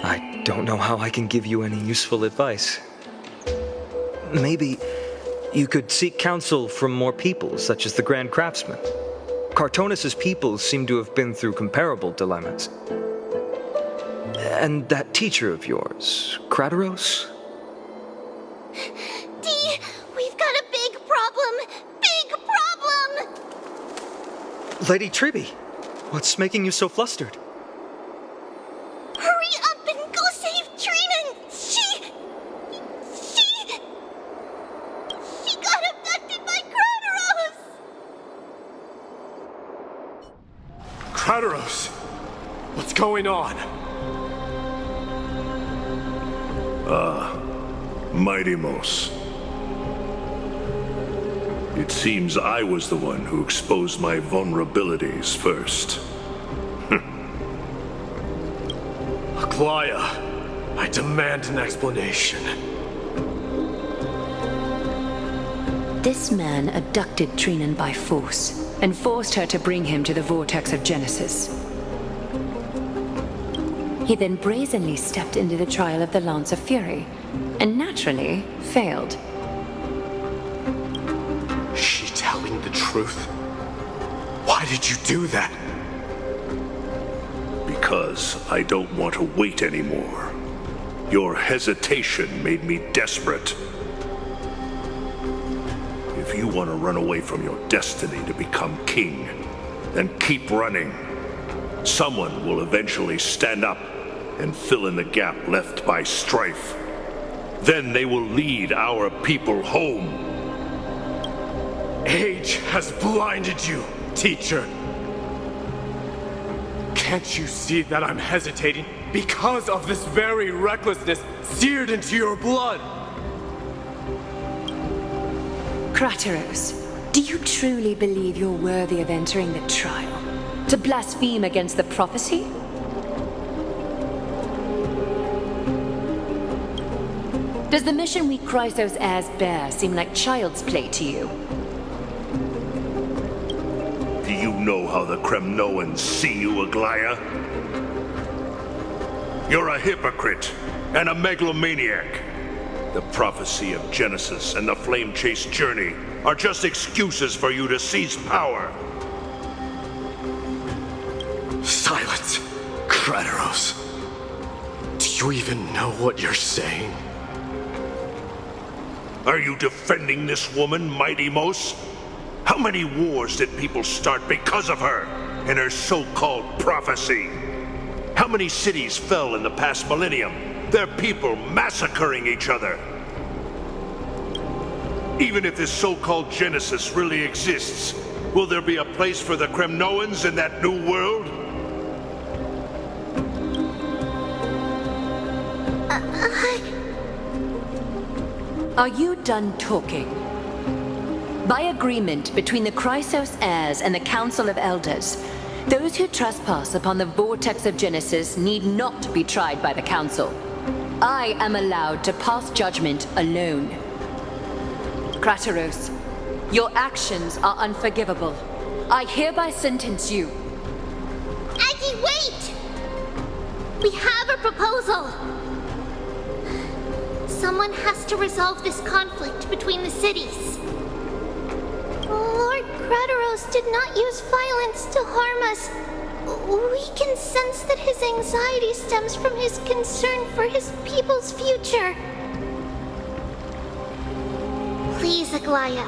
I don't know how I can give you any useful advice. Maybe you could seek counsel from more people, such as the Grand Craftsman. Cartonis' people seem to have been through comparable dilemmas. And that teacher of yours, Krateros? Dee, we've got a big problem! Big problem! Lady Treby, what's making you so flustered? Hurry up and go save Trina! She got abducted by Krateros! Krateros! What's going on? Mighty-Mos. It seems I was the one who exposed my vulnerabilities first. Aglaya, I demand an explanation. This man abducted Trinan by force and forced her to bring him to the vortex of Genesis. He then brazenly stepped into the trial of the Lance of Fury, and naturally failed. Is she telling the truth? Why did you do that? Because I don't want to wait anymore. Your hesitation made me desperate. If you want to run away from your destiny to become king, then keep running. Someone will eventually stand up and fill in the gap left by strife. Then they will lead our people home. Age has blinded you, teacher. Can't you see that I'm hesitating because of this very recklessness seared into your blood? Krateros, do you truly believe you're worthy of entering the trial? To blaspheme against the prophecy? Does the mission we Chrysos heirs bear seem like child's play to you? Do you know how the Kremnoans see you, Aglaya? You're a hypocrite and a megalomaniac. The prophecy of Genesis and the Flame Chase journey are just excuses for you to seize power. Silence, Krateros. Do you even know what you're saying? Are you defending this woman, Mighty-Mos? How many wars did people start because of her and her so-called prophecy? How many cities fell in the past millennium, their people massacring each other? Even if this so-called Genesis really exists, will there be a place for the Kremnoans in that new world? Are you done talking? By agreement between the Chrysos heirs and the Council of Elders, those who trespass upon the vortex of Genesis need not be tried by the Council. I am allowed to pass judgment alone. Krateros, your actions are unforgivable. I hereby sentence you. Aggie, wait! We have a proposal. Someone has to resolve this conflict between the cities. Lord Krateros did not use violence to harm us. We can sense that his anxiety stems from his concern for his people's future. Please, Aglaya,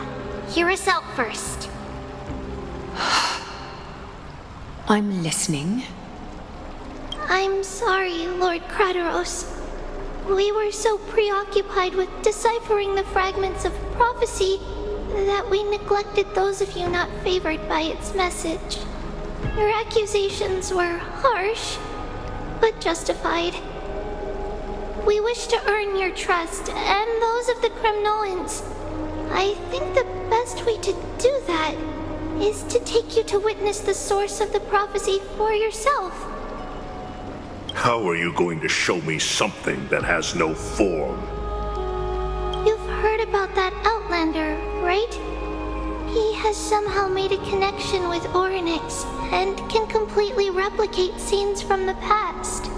hear us out first. I'm listening. I'm sorry, Lord Crateros. We were so preoccupied with deciphering the fragments of prophecy that we neglected those of you not favored by its message. Your accusations were harsh, but justified. We wish to earn your trust, and those of the Kremnoans. I think the best way to do that is to take you to witness the source of the prophecy for yourself. How are you going to show me something that has no form? You've heard about that Outlander, right? He has somehow made a connection with Orynyx and can completely replicate scenes from the past.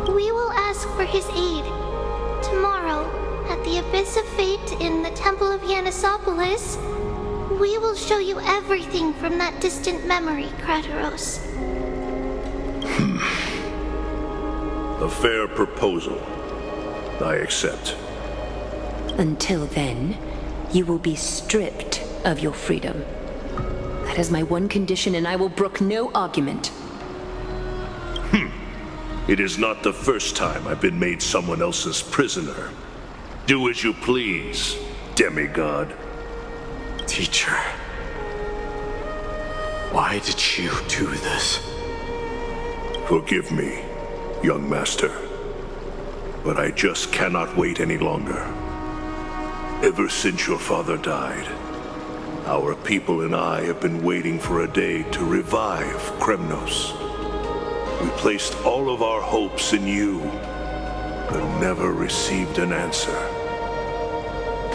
We will ask for his aid. Tomorrow, at the Abyss of Fate in the Temple of Yanisopolis, we will show you everything from that distant memory, Crateros. A fair proposal. I accept. Until then, you will be stripped of your freedom. That is my one condition, and I will brook no argument. It is not the first time I've been made someone else's prisoner. Do as you please, demigod. Teacher, why did you do this? Forgive me, young master, but I just cannot wait any longer. Ever since your father died, our people and I have been waiting for a day to revive Kremnos. We placed all of our hopes in you, but never received an answer.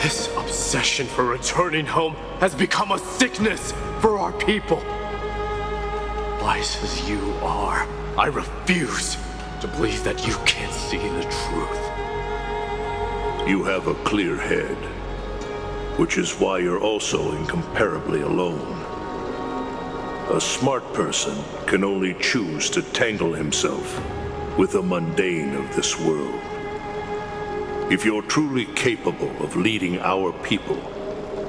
This obsession for returning home has become a sickness for our people. Wise as you are, I refuse to believe that you can't see the truth. You have a clear head, which is why you're also incomparably alone. A smart person can only choose to tangle himself with the mundane of this world. If you're truly capable of leading our people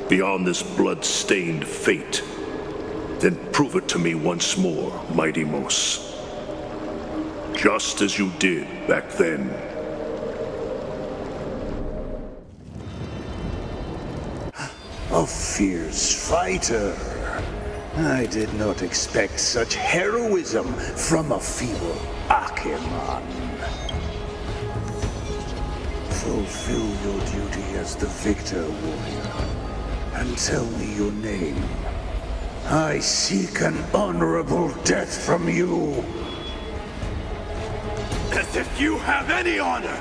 beyond this blood-stained fate, then prove it to me once more, Mighty Mos. Just as you did back then. A fierce fighter. I did not expect such heroism from a feeble Acheman. Fulfill your duty as the victor, warrior, and tell me your name. I seek an honorable death from you. As if you have any honor!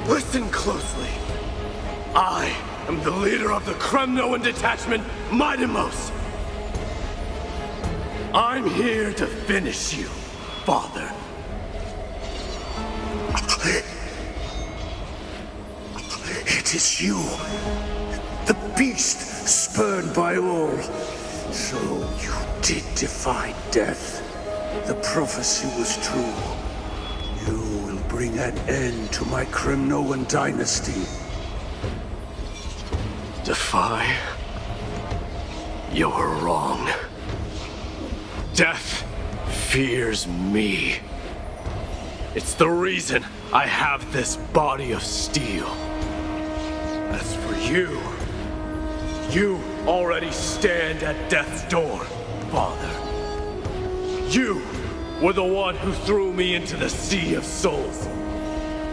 Listen closely. I am the leader of the Kremnoan detachment, Mighty Mos. I'm here to finish you, Father. It is you, the beast spurned by all. So you did defy death. The prophecy was true. You will bring an end to my Kremnoan dynasty. Defy? You're wrong. Death fears me. It's the reason I have this body of steel. As for you, you already stand at death's door, Father. You were the one who threw me into the Sea of Souls.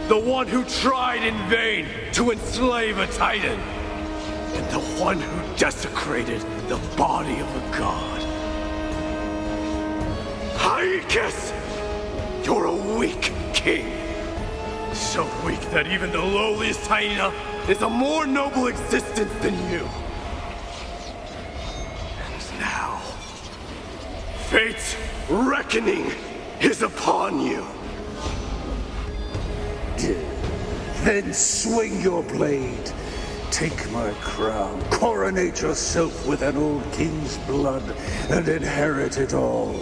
The one who tried in vain to enslave a Titan. And the one who desecrated the body of a god. Hyakis! You're a weak king. So weak that even the lowliest hyena is a more noble existence than you. And now, fate's reckoning is upon you. Then swing your blade. Take my crown, coronate yourself with an old king's blood, and inherit it all.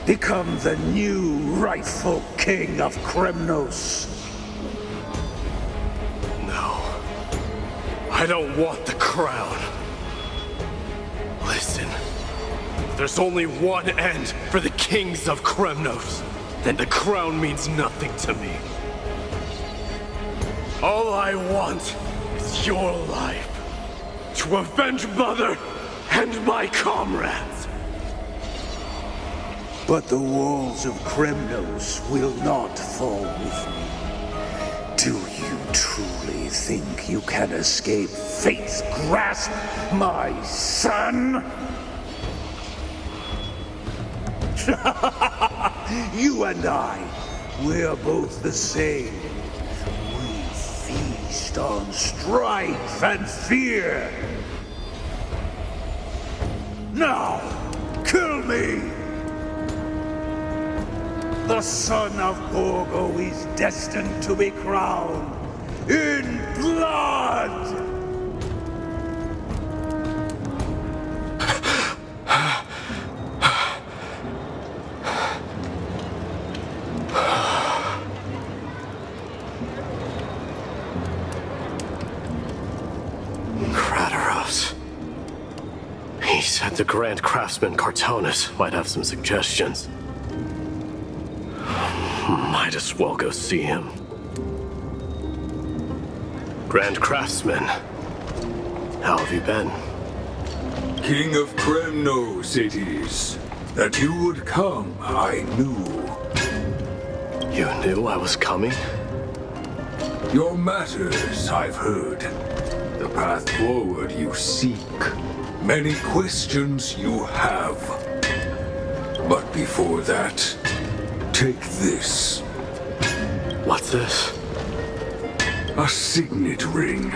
Become the new rightful king of Kremnos. No. I don't want the crown. Listen. There's only one end for the kings of Kremnos. Then the crown means nothing to me. All I want is your life. To avenge Mother and my comrades. But the walls of Kremnos will not fall with me. Do you truly think you can escape fate's grasp, my son? You and I, we're both the same. We feast on strife and fear. Now, kill me! The son of Gorgo is destined to be crowned in blood! He said the Grand Craftsman Cartonus might have some suggestions. Might as well go see him. Grand Craftsman, how have you been? King of Kremnos it is. That you would come, I knew. You knew I was coming? Your matters, I've heard. The path forward you seek. Many questions you have. But before that, take this. What's this? A signet ring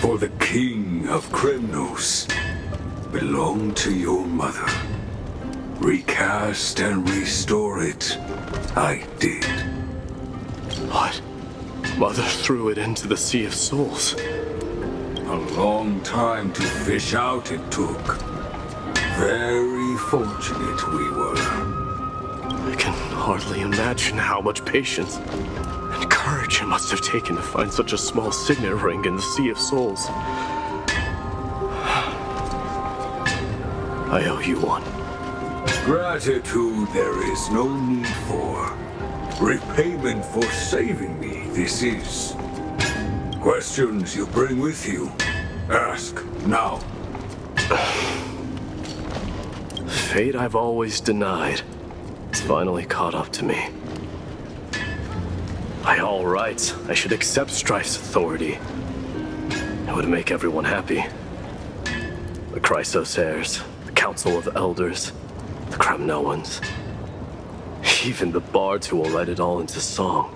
for the King of Kremnos. Belonged to your mother. Recast and restore it, I did. What? Mother threw it into the Sea of Souls. A long time to fish out it took. Very fortunate we were. I can hardly imagine how much patience and courage it must have taken to find such a small signet ring in the Sea of Souls. I owe you one. Gratitude there is no need for. Repayment for saving me, this is. Questions you bring with you? Ask now. Fate I've always denied. It's finally caught up to me. By all rights, I should accept Strife's authority. It would make everyone happy. The Chrysos heirs, the Council of Elders, the Kremnoans. Even the bards who will write it all into song.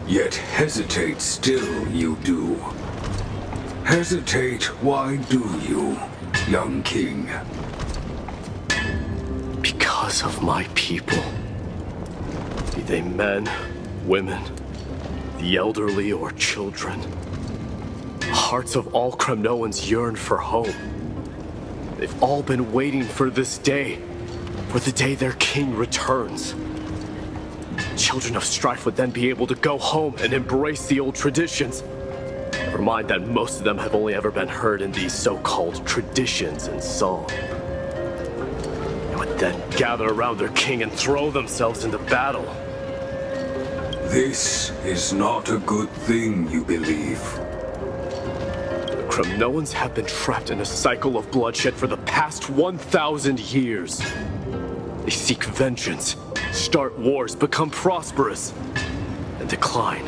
Yet hesitate still you do. Hesitate, why do you, young king? Because of my people. Be they men, women, the elderly or children. The hearts of all Kremnoans yearn for home. They've all been waiting for this day, for the day their king returns. Children of Strife would then be able to go home and embrace the old traditions. Never mind that most of them have only ever been heard in these so-called traditions and song. They would then gather around their king and throw themselves into battle. This is not a good thing, you believe. The Kremnoans have been trapped in a cycle of bloodshed for the past 1,000 years. They seek vengeance, start wars, become prosperous, and decline.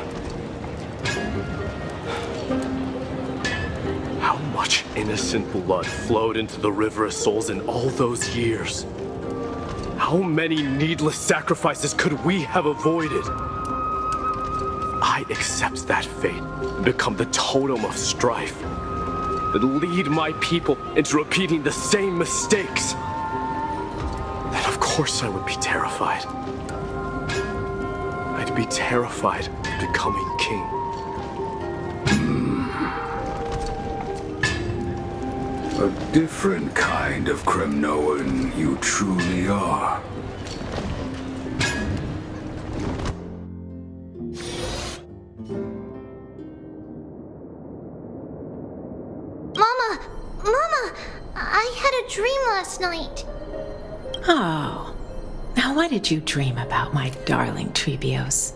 How much innocent blood flowed into the River of Souls in all those years? How many needless sacrifices could we have avoided? If I accept that fate and become the totem of strife, that lead my people into repeating the same mistakes, then of course I would be terrified. I'd be terrified of becoming king. A different kind of Kremnoan you truly are. Mama, I had a dream last night. Oh. Now what did you dream about, my darling Trebios?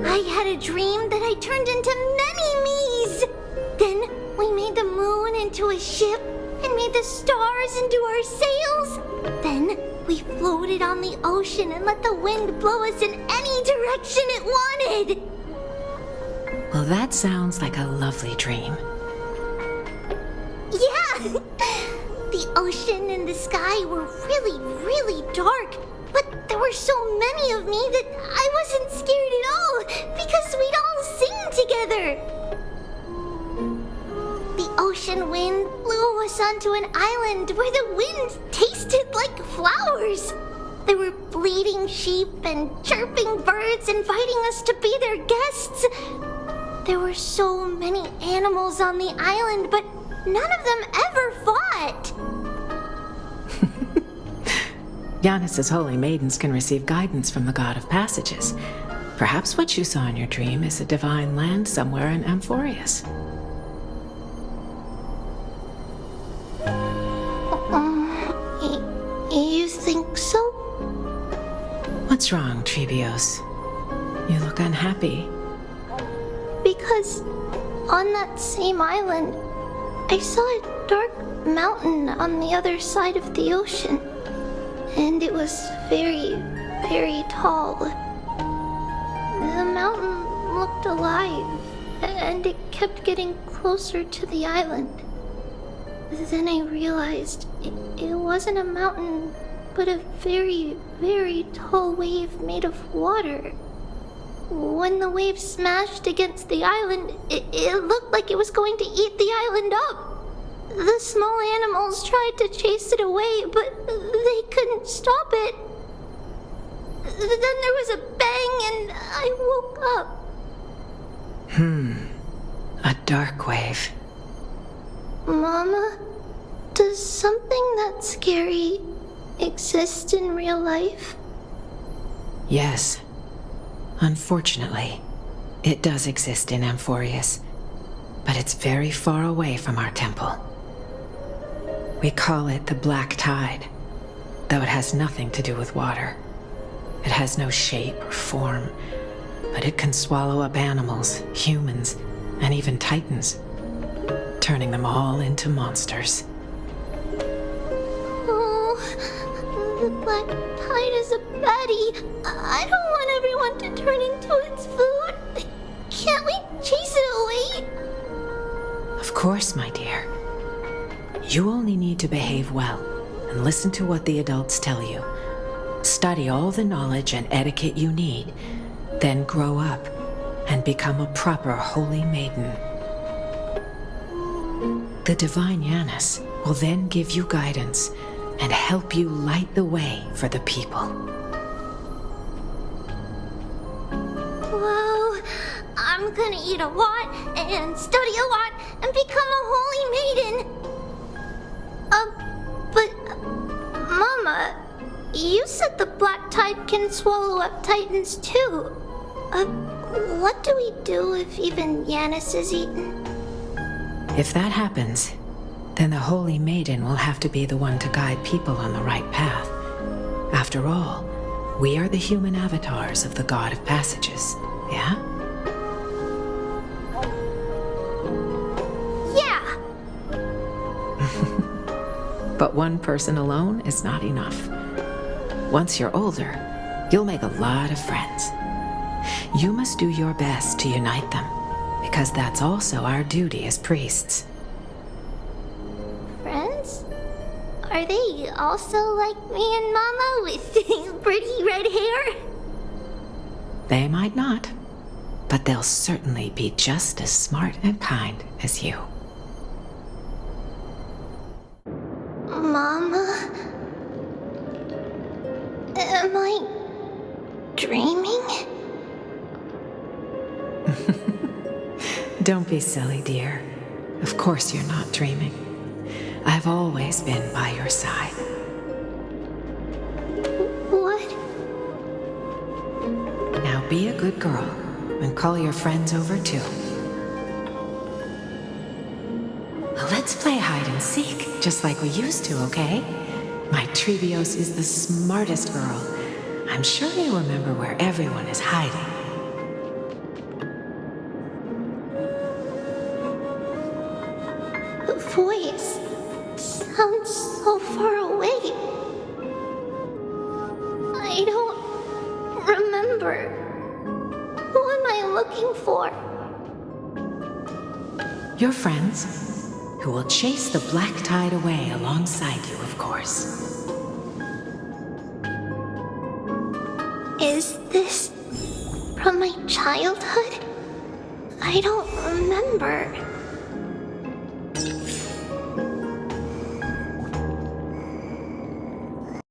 I had a dream that I turned into many me's. Then we made the moon into a ship and made the stars into our sails. Then we floated on the ocean and let the wind blow us in any direction it wanted. Well, that sounds like a lovely dream. Yeah! The ocean and the sky were really, really dark. But there were so many of me that I wasn't scared at all because we'd all sing together. The ocean wind blew us onto an island where the wind tasted like flowers. There were bleating sheep and chirping birds inviting us to be their guests. There were so many animals on the island, but none of them ever fought. Yanis's holy maidens can receive guidance from the god of passages. Perhaps what you saw in your dream is a divine land somewhere in Amphoreus. You think so? What's wrong, Trebios? You look unhappy. Because on that same island, I saw a dark mountain on the other side of the ocean. And it was very, very tall. The mountain looked alive, and it kept getting closer to the island. Then I realized it wasn't a mountain, but a very, very tall wave made of water. When the wave smashed against the island, it looked like it was going to eat the island up. The small animals tried to chase it away, but they couldn't stop it. Then there was a bang and I woke up. A dark wave. Mama, does something that scary exist in real life? Yes. Unfortunately, it does exist in Amphoreus, but it's very far away from our temple. We call it the Black Tide, though it has nothing to do with water. It has no shape or form, but it can swallow up animals, humans, and even titans, turning them all into monsters. Oh, the Black Tide is a baddie. I don't want everyone to turn into its food. Can't we chase it away? Of course, my dear. You only need to behave well and listen to what the adults tell you. Study all the knowledge and etiquette you need, then grow up and become a proper holy maiden. The divine Yanis will then give you guidance and help you light the way for the people. Well, I'm gonna eat a lot and study a lot and become a holy maiden. But Mama, you said the Black Tide can swallow up titans too. What do we do if even Yanis is eaten? If that happens, then the Holy Maiden will have to be the one to guide people on the right path. After all, we are the human avatars of the God of Passages, yeah? Yeah! But one person alone is not enough. Once you're older, you'll make a lot of friends. You must do your best to unite them, because that's also our duty as priests. Friends? Are they also like me and Mama with pretty red hair? They might not, but they'll certainly be just as smart and kind as you. Mama? Am I dreaming? Don't be silly, dear. Of course you're not dreaming. I've always been by your side. What? Now be a good girl and call your friends over too. Well, let's play hide and seek, just like we used to, okay? My Trebios is the smartest girl. I'm sure you remember where everyone is hiding. The voice sounds so far away. I don't remember. Who am I looking for? Your friends, who will chase the black tide away alongside you, of course. Is this from my childhood? I don't remember.